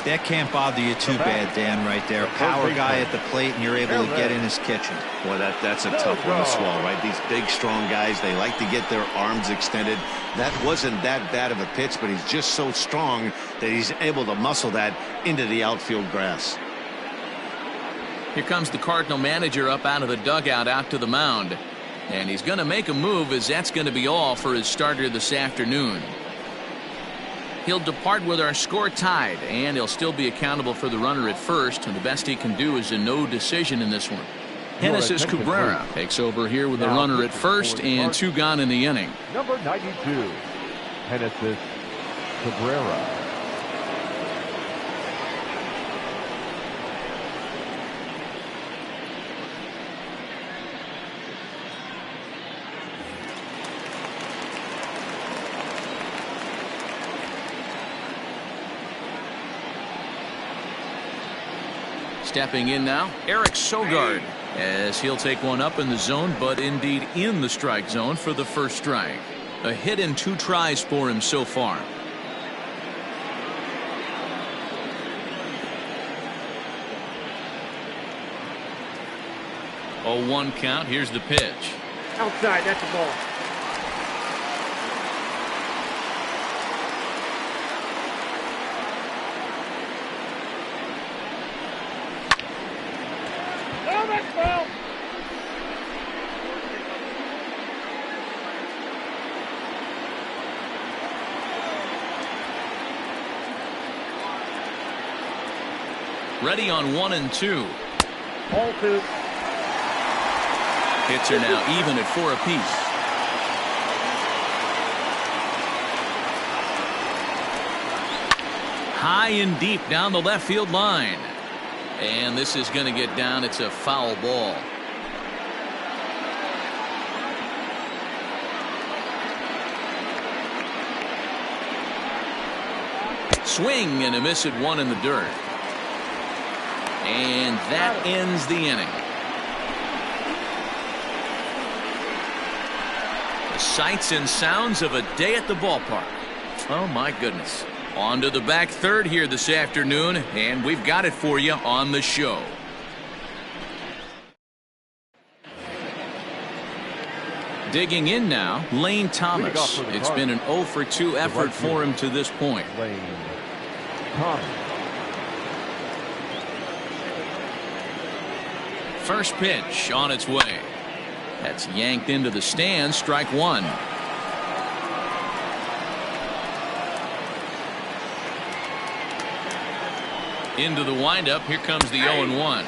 Speaker 5: That can't bother you too bad, Dan, right there. Power guy at the plate, and you're able to get in his kitchen.
Speaker 4: Well, that's a tough one to swallow, right? These big, strong guys, they like to get their arms extended. That wasn't that bad of a pitch, but he's just so strong that he's able to muscle that into the outfield grass.
Speaker 1: Here comes the Cardinal manager up out of the dugout out to the mound. And he's going to make a move, as that's going to be all for his starter this afternoon. He'll depart with our score tied, and he'll still be accountable for the runner at first, and the best he can do is a no decision in this one. Genesis Cabrera takes over here with the runner at first and 2 gone in the inning.
Speaker 3: Number 92, Genesis Cabrera.
Speaker 1: Stepping in now, Eric Sogard, as he'll take one up in the zone, but indeed in the strike zone for the first strike. A hit in 2 tries for him so far. 0-1 count. Here's the pitch.
Speaker 6: Outside, that's a ball. Oh, that's ball.
Speaker 1: Ready on 1 and 2.
Speaker 6: Ball 2.
Speaker 1: Hits are now even at 4 apiece. High and deep down the left field line. And this is going to get down. It's a foul ball. Swing and a miss at 1 in the dirt. And that ends the inning. The sights and sounds of a day at the ballpark. Oh my goodness. On to the back third here this afternoon, and we've got it for you on the show. Digging in now, Lane Thomas. It's been an 0 for 2 effort for him to this point.
Speaker 3: Lane Thomas.
Speaker 1: First pitch on its way. That's yanked into the stands. Strike 1. Into the windup. Here comes the 0-1.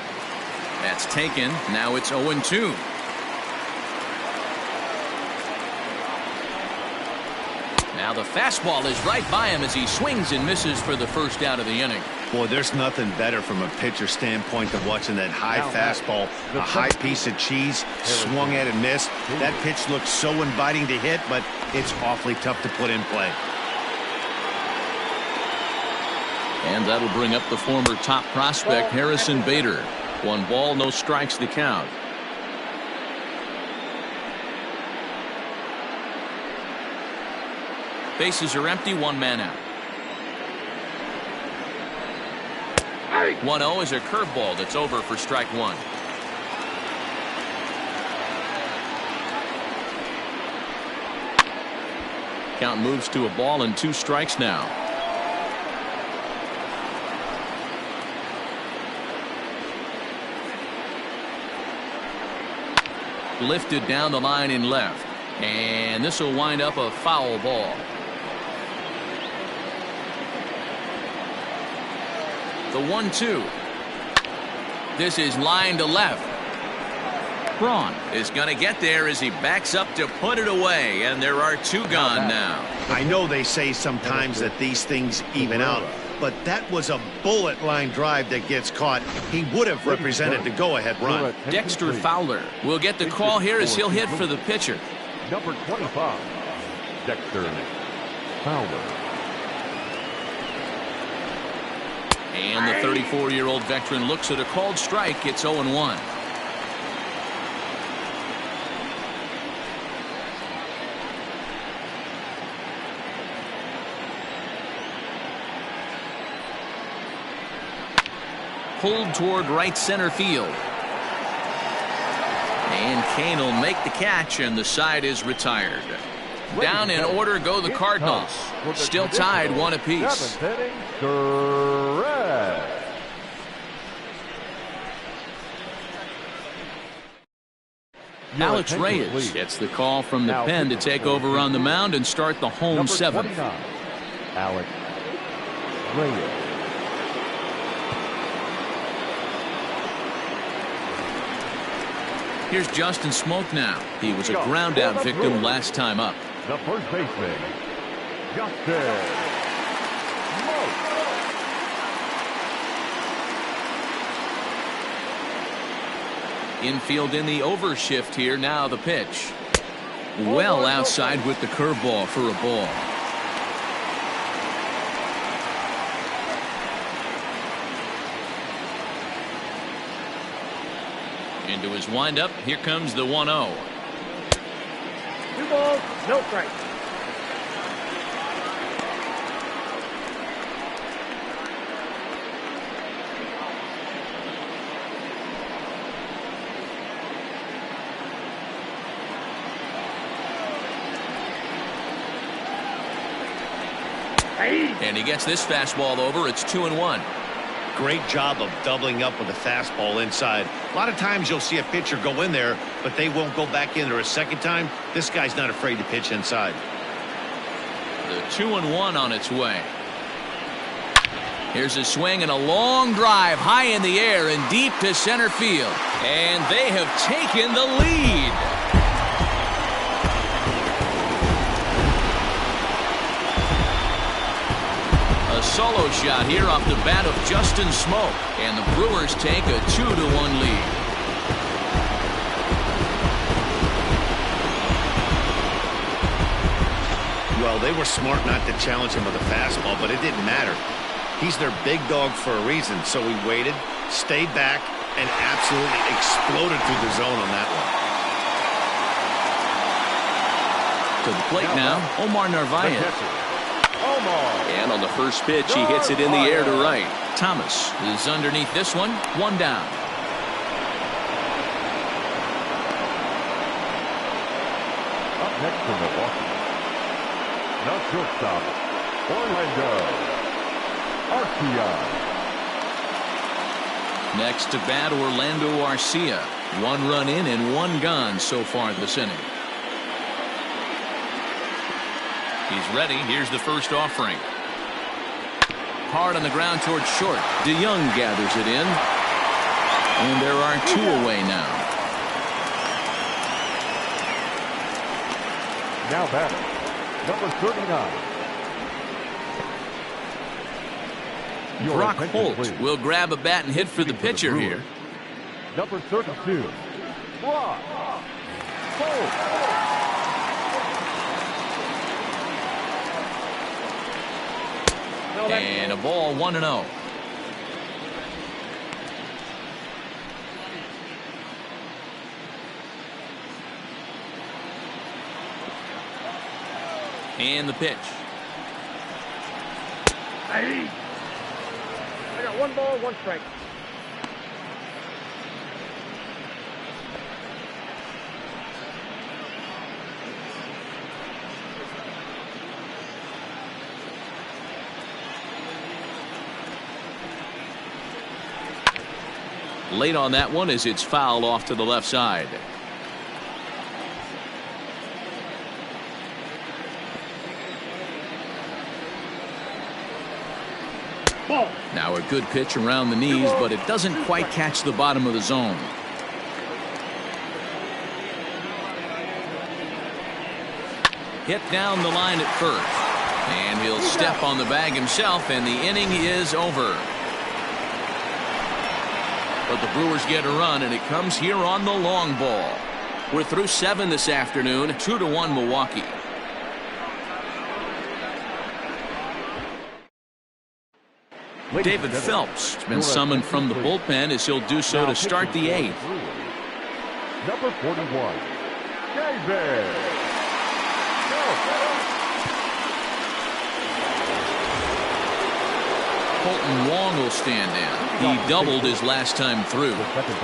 Speaker 1: That's taken. Now it's 0-2. Now the fastball is right by him as he swings and misses for the first out of the inning.
Speaker 2: Boy, there's nothing better from a pitcher standpoint than watching that high fastball, a high piece of cheese, swung at and missed. That pitch looks so inviting to hit, but it's awfully tough to put in play.
Speaker 1: And that'll bring up the former top prospect, Harrison Bader. 1 ball, no strikes to count. Bases are empty, 1 man out. 1-0 is a curveball that's over for strike 1. Count moves to a ball and 2 strikes now. Lifted down the line in left, and this will wind up a foul ball. The 1-2. This is line to left. Braun is going to get there as he backs up to put it away, and there are 2 gone now.
Speaker 2: I know they say sometimes that these things even out, but that was a bullet line drive that gets caught. He would have represented the go-ahead run.
Speaker 1: Dexter Fowler will get the call here as he'll hit for the pitcher.
Speaker 3: Number 25, Dexter Fowler.
Speaker 1: And the 34-year-old veteran looks at a called strike. It's 0-1. Pulled toward right center field. And Kane will make the catch, and the side is retired. Down in order go the Cardinals. Still tied 1 apiece. Alex Reyes gets the call from the pen to take over on the mound and start the home 7th.
Speaker 3: Alex Reyes.
Speaker 1: Here's Justin Smoke now. He was a ground out victim last time up.
Speaker 3: The first baseman, Justin Smoke.
Speaker 1: Infield in the overshift here. Now the pitch. Well outside with the curveball for a ball. Into his windup. Here comes the 1-0.
Speaker 6: 2 balls, no strikes.
Speaker 1: And he gets this fastball over. It's 2-1.
Speaker 2: Great job of doubling up with a fastball inside. A lot of times you'll see a pitcher go in there, but they won't go back in there a second time. This guy's not afraid to pitch inside.
Speaker 1: The 2-1 on its way. Here's a swing and a long drive high in the air and deep to center field. And they have taken the lead. A solo shot here off the bat of Justin Smoke, and the Brewers take a 2-1 lead.
Speaker 2: Well, they were smart not to challenge him with a fastball, but it didn't matter. He's their big dog for a reason, so he waited, stayed back, and absolutely exploded through the zone on that one.
Speaker 1: To the plate now, Omar Narvaez.
Speaker 7: And on the first pitch, he hits it in the air to right.
Speaker 1: Thomas is underneath this one. 1 down.
Speaker 3: Up next from Milwaukee, the shortstop, Orlando Arcia.
Speaker 1: Next to bat, Orlando Arcia. 1 run in and 1 gone so far this inning. He's ready. Here's the first offering. Hard on the ground towards short. DeYoung gathers it in. And there are 2 away now.
Speaker 3: Now batting, number 39.
Speaker 1: Brock Holt will grab a bat and hit for the pitcher here.
Speaker 3: Number 32, Brock Holt.
Speaker 1: And a ball 1-0. And the pitch.
Speaker 6: I got 1 ball, 1 strike.
Speaker 1: Late on that one as it's fouled off to the left side.
Speaker 6: Ball.
Speaker 1: Now a good pitch around the knees, but it doesn't quite catch the bottom of the zone. Hit down the line at first. And he'll step on the bag himself, and the inning is over. But the Brewers get a run, and it comes here on the long ball. We're through 7 this afternoon, 2-1 Milwaukee. David Phelps has been summoned from the bullpen as he'll do so to start the 8th.
Speaker 3: Number 41, David
Speaker 1: Colton Wong will stand in. He doubled his last time through.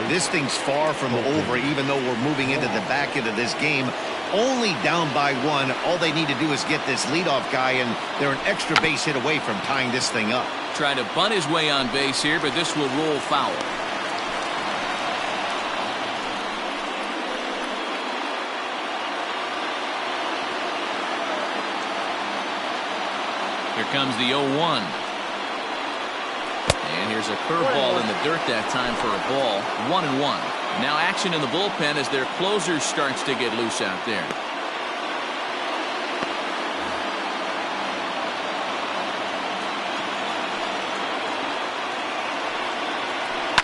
Speaker 2: This thing's far from over, even though we're moving into the back end of this game. Only down by 1. All they need to do is get this leadoff guy, and they're an extra base hit away from tying this thing up.
Speaker 1: Trying to bunt his way on base here, but this will roll foul. Here comes the 0-1. There's a curveball in the dirt that time for a ball. 1-1. Now action in the bullpen as their closer starts to get loose out there.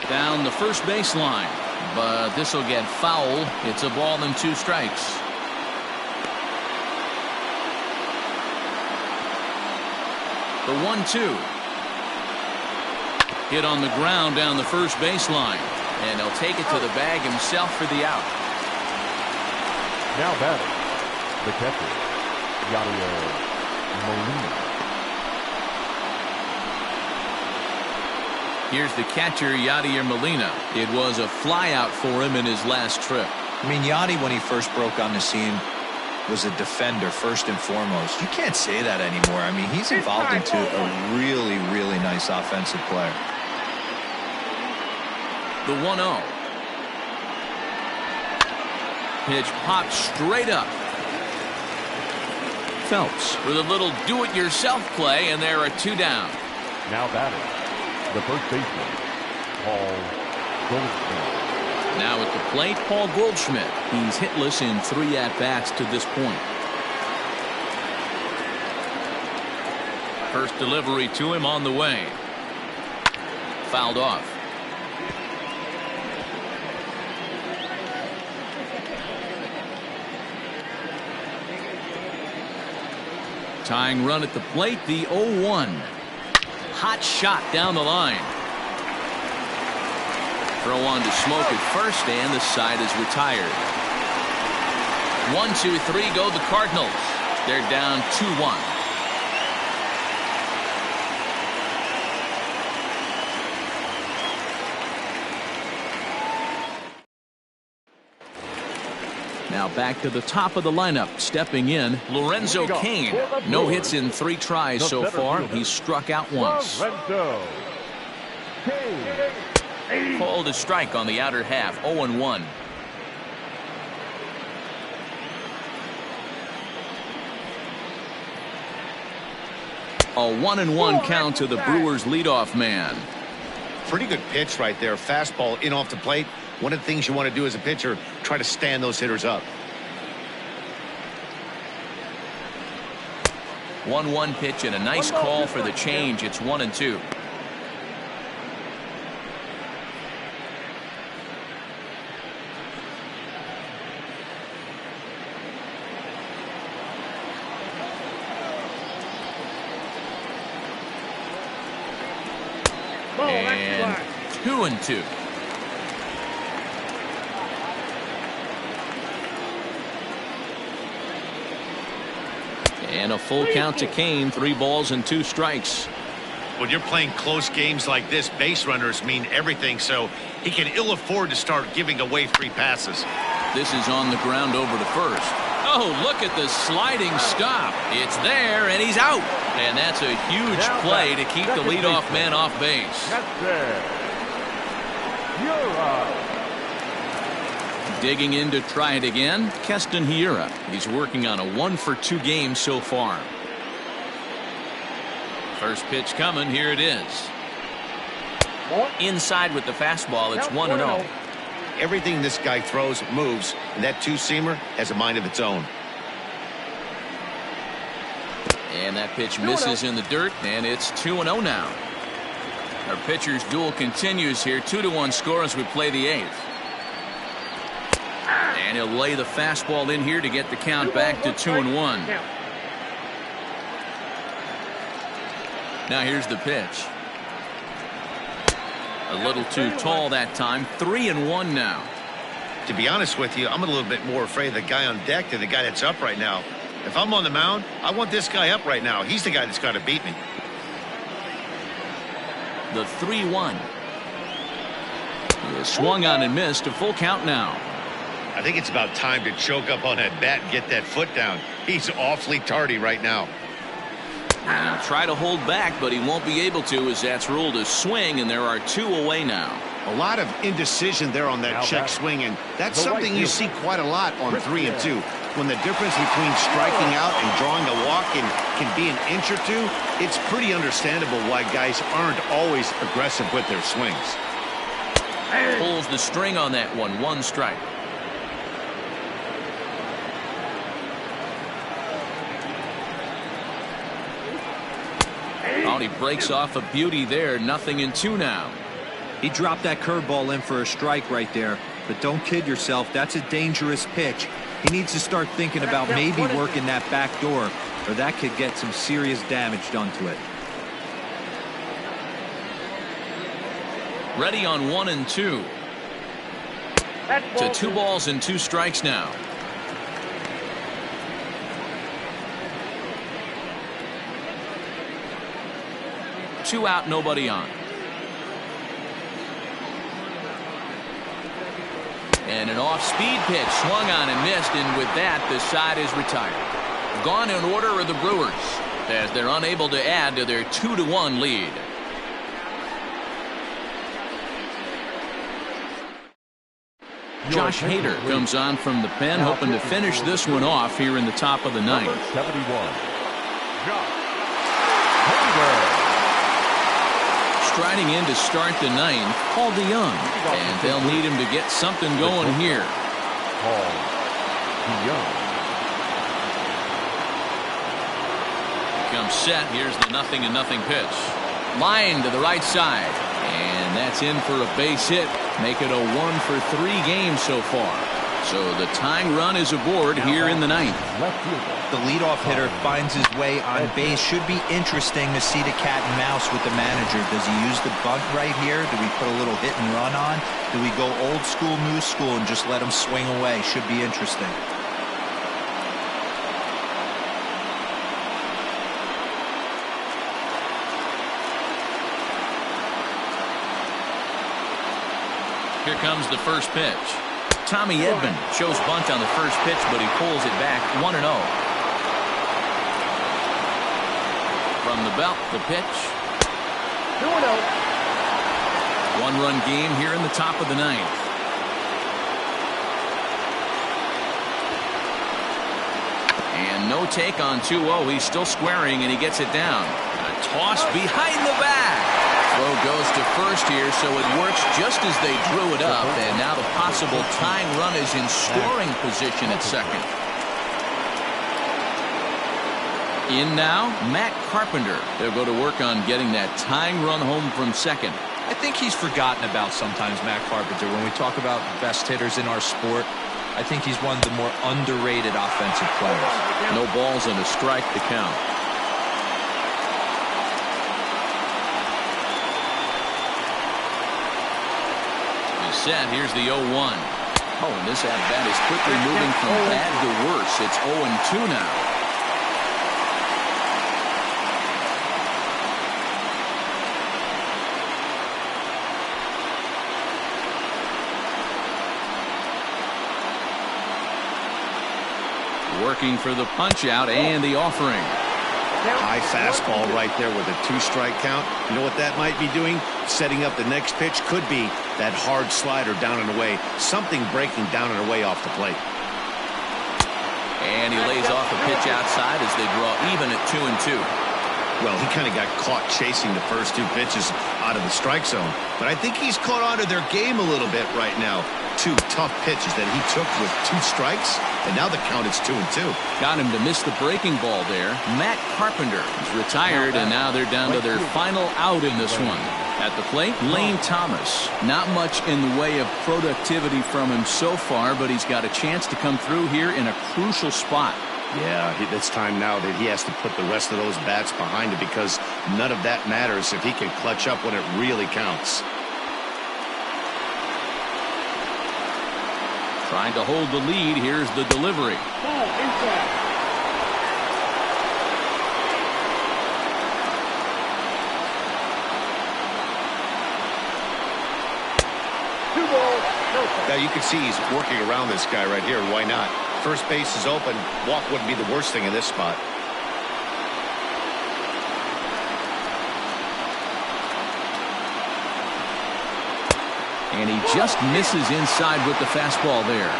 Speaker 1: Down the first baseline, but this will get foul. It's a ball and 2 strikes. The 1-2. Hit on the ground down the first baseline, and he'll take it to the bag himself for the out.
Speaker 3: Now batting, the catcher, Yadier Molina.
Speaker 1: Here's the catcher, Yadier Molina. It was a flyout for him in his last trip.
Speaker 5: I mean, Yadi, when he first broke on the scene, was a defender first and foremost. You can't say that anymore. I mean, he's evolved into a really, really nice offensive player.
Speaker 1: The 1-0. Pitch popped straight up. Phelps with a little do-it-yourself play, and there are 2 down.
Speaker 3: Now batting, the first baseman, Paul Goldschmidt.
Speaker 1: Now at the plate, Paul Goldschmidt. He's hitless in 3 at-bats to this point. First delivery to him on the way. Fouled off. Tying run at the plate, the 0-1. Hot shot down the line. Throw on to Smoke at first, and the side is retired. 1-2-3 go the Cardinals. They're down 2-1. Now back to the top of the lineup. Stepping in, Lorenzo Cain. No hits in 3 tries so far. He's struck out once. Called a strike on the outer half. 0-1. A 1-1 count to the Brewers leadoff man.
Speaker 2: Pretty good pitch right there. Fastball in off the plate. One of the things you want to do as a pitcher, try to stand those hitters up.
Speaker 1: 1-1 pitch and a nice call for the change. It's 1-2. And 2-2. And a full count to Cain. 3 balls and 2 strikes.
Speaker 4: When you're playing close games like this, base runners mean everything, so he can ill afford to start giving away free passes.
Speaker 1: This is on the ground over to first. Oh, look at the sliding stop. It's there, and he's out. And that's a huge play to keep the leadoff man off base. Digging in to try it again, Keston Hiura. He's working on a 1-for-2 game so far. First pitch coming. Here it is. Inside with the fastball. It's 1-0.
Speaker 2: Everything this guy throws moves, and that 2-seamer has a mind of its own.
Speaker 1: And that pitch misses in the dirt, and it's 2-0 now. Our pitcher's duel continues here. 2-1 score as we play the 8th. And he'll lay the fastball in here to get the count back to 2-1. Now here's the pitch. A little too tall that time. 3-1 now.
Speaker 2: To be honest with you, I'm a little bit more afraid of the guy on deck than the guy that's up right now. If I'm on the mound, I want this guy up right now. He's the guy that's got to beat me.
Speaker 1: The 3-1. He swung on and missed. A full count now.
Speaker 2: I think it's about time to choke up on that bat and get that foot down. He's awfully tardy right now.
Speaker 1: Now try to hold back, but he won't be able to, as that's ruled a swing, and there are 2 away now.
Speaker 2: A lot of indecision there on that check swing, and that's something you see quite a lot on 3 and 2.
Speaker 4: when the difference between striking out and drawing a walk can be an inch or two, it's pretty understandable why guys aren't always aggressive with their swings.
Speaker 1: Pulls the string on that one. 1 strike. Oh, he breaks off a beauty there. 0-2 now.
Speaker 5: He dropped that curveball in for a strike right there. But don't kid yourself. That's a dangerous pitch. He needs to start thinking about maybe working that back door, or that could get some serious damage done to it.
Speaker 1: Ready on 1-2. To 2 balls and 2 strikes now. Two out, nobody on. And an off-speed pitch swung on and missed, and with that, the side is retired. Gone in order are the Brewers, as they're unable to add to their 2-1 lead. Josh Hader comes on from the pen, hoping to finish this one off here in the top of the 9th.
Speaker 3: 71. Josh Hader.
Speaker 1: Striding in to start the 9th, Paul DeYoung, and they'll need him to get something going here.
Speaker 3: Paul DeYoung.
Speaker 1: Comes set. Here's the 0-0 pitch. Line to the right side, and that's in for a base hit. Make it a 1-for-3 game so far. So the tying run is aboard here in the 9th.
Speaker 5: The leadoff hitter finds his way on base. Should be interesting to see the cat and mouse with the manager. Does he use the bunt right here? Do we put a little hit and run on? Do we go old school, new school, and just let him swing away? Should be interesting.
Speaker 1: Here comes the first pitch. Tommy Edman shows bunt on the first pitch, but he pulls it back. 1-0. From the belt, the pitch.
Speaker 6: 2-0.
Speaker 1: 1-run game here in the top of the 9th. And no take on 2-0. He's still squaring, and he gets it down. A toss behind the back. Throw goes to first here, so it works just as they drew it up, and now the possible tying run is in scoring position at second. In now, Matt Carpenter. They'll go to work on getting that tying run home from second.
Speaker 5: I think he's forgotten about sometimes, Matt Carpenter. When we talk about best hitters in our sport, I think he's one of the more underrated offensive players.
Speaker 1: No balls and a strike to count. Set. Here's the 0-1. Oh, and this at-bat is quickly moving from bad to worse. It's 0-2 now. Working for the punch-out and the offering.
Speaker 4: High fastball right there with a 2-strike count. You know what that might be doing? Setting up the next pitch. Could be that hard slider down and away. Something breaking down and away off the plate.
Speaker 1: And he lays off a pitch outside as they draw even at 2-2.
Speaker 4: Well, he kind of got caught chasing the first 2 pitches out of the strike zone. But I think he's caught on to their game a little bit right now. 2 tough pitches that he took with 2 strikes, and now the count is 2-2.
Speaker 1: Got him to miss the breaking ball there. Matt Carpenter is retired, and now they're down to their final out in this one. At the plate, Lane Thomas. Not much in the way of productivity from him so far, but he's got a chance to come through here in a crucial spot.
Speaker 4: Yeah, it's time now that he has to put the rest of those bats behind him, because none of that matters if he can clutch up when it really counts.
Speaker 1: Trying to hold the lead. Here's the delivery.
Speaker 6: Ball inside.
Speaker 4: Now you can see he's working around this guy right here. Why not? First base is open. Walk wouldn't be the worst thing in this spot.
Speaker 1: And he just misses inside with the fastball there.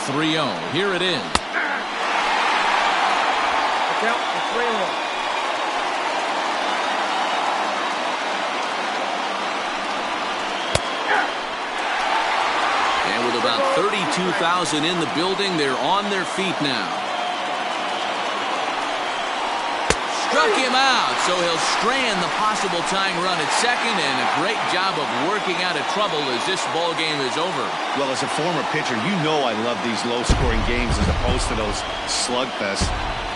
Speaker 1: 3-0. Here it is.
Speaker 6: Count for 3-1.
Speaker 1: And with about 32,000 in the building, they're on their feet now. Struck him out, so he'll strand the possible tying run at second, and a great job of working out of trouble as this ball game is over.
Speaker 2: Well, as a former pitcher, you know I love these low-scoring games as opposed to those slugfests.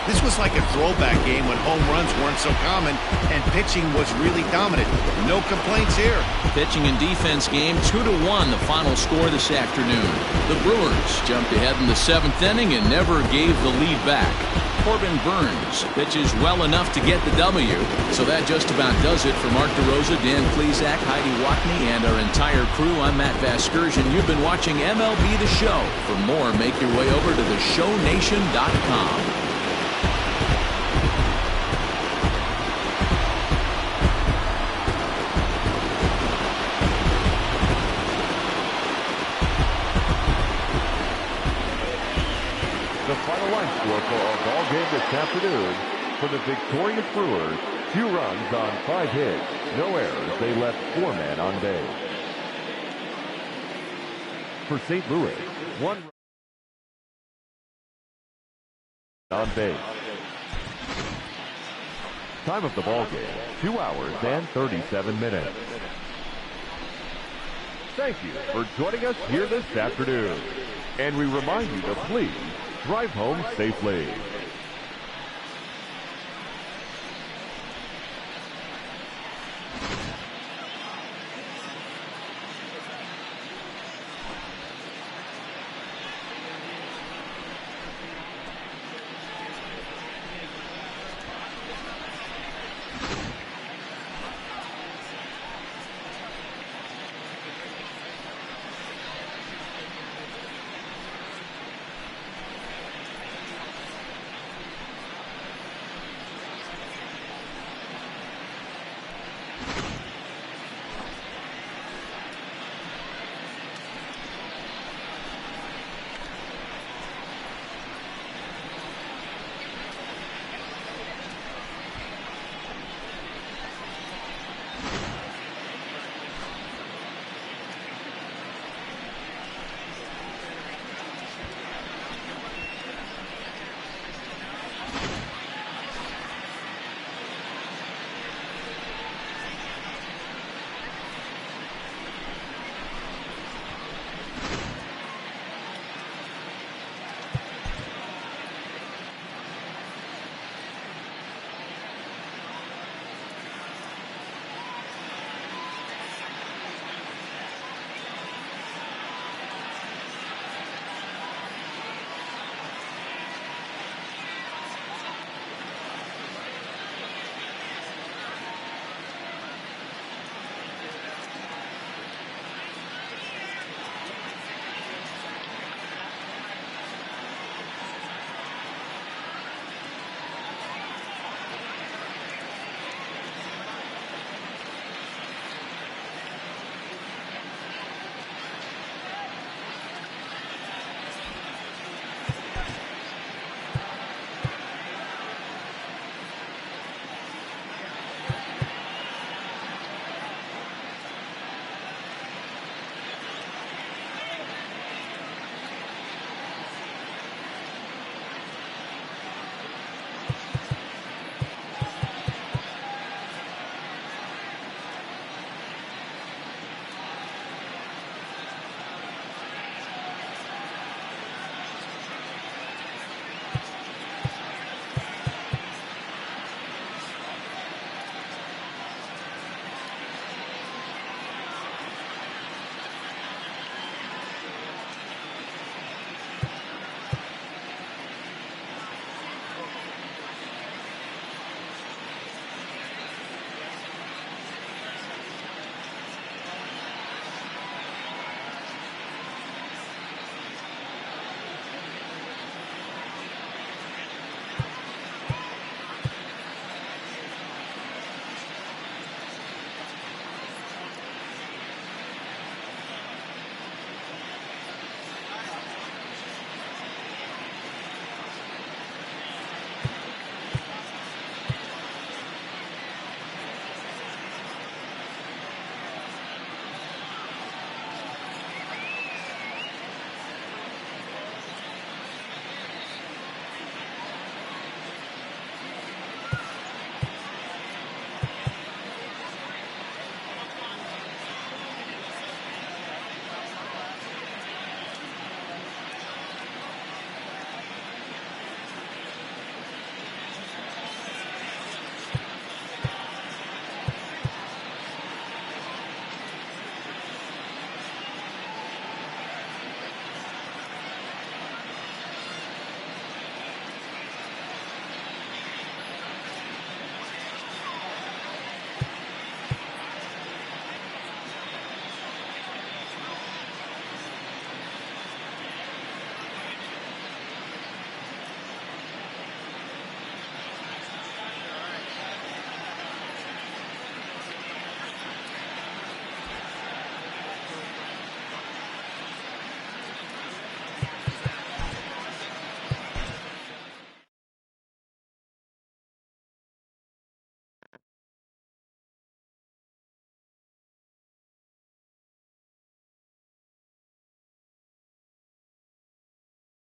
Speaker 2: This was like a throwback game when home runs weren't so common and pitching was really dominant. No complaints here.
Speaker 1: Pitching and defense game 2-1, the final score this afternoon. The Brewers jumped ahead in the 7th inning and never gave the lead back. Corbin Burns pitches well enough to get the W. So that just about does it for Mark DeRosa, Dan Plesac, Heidi Watney, and our entire crew. I'm Matt Vasgersian. You've been watching MLB The Show. For more, make your way over to theshownation.com.
Speaker 3: The final line score for our ball game this afternoon: for the victorious Brewers, 2 runs on 5 hits, no errors. They left 4 men on base. For St. Louis, 1 run on base. Time of the ball game: 2 hours and 37 minutes. Thank you for joining us here this afternoon, and we remind you to please drive home safely.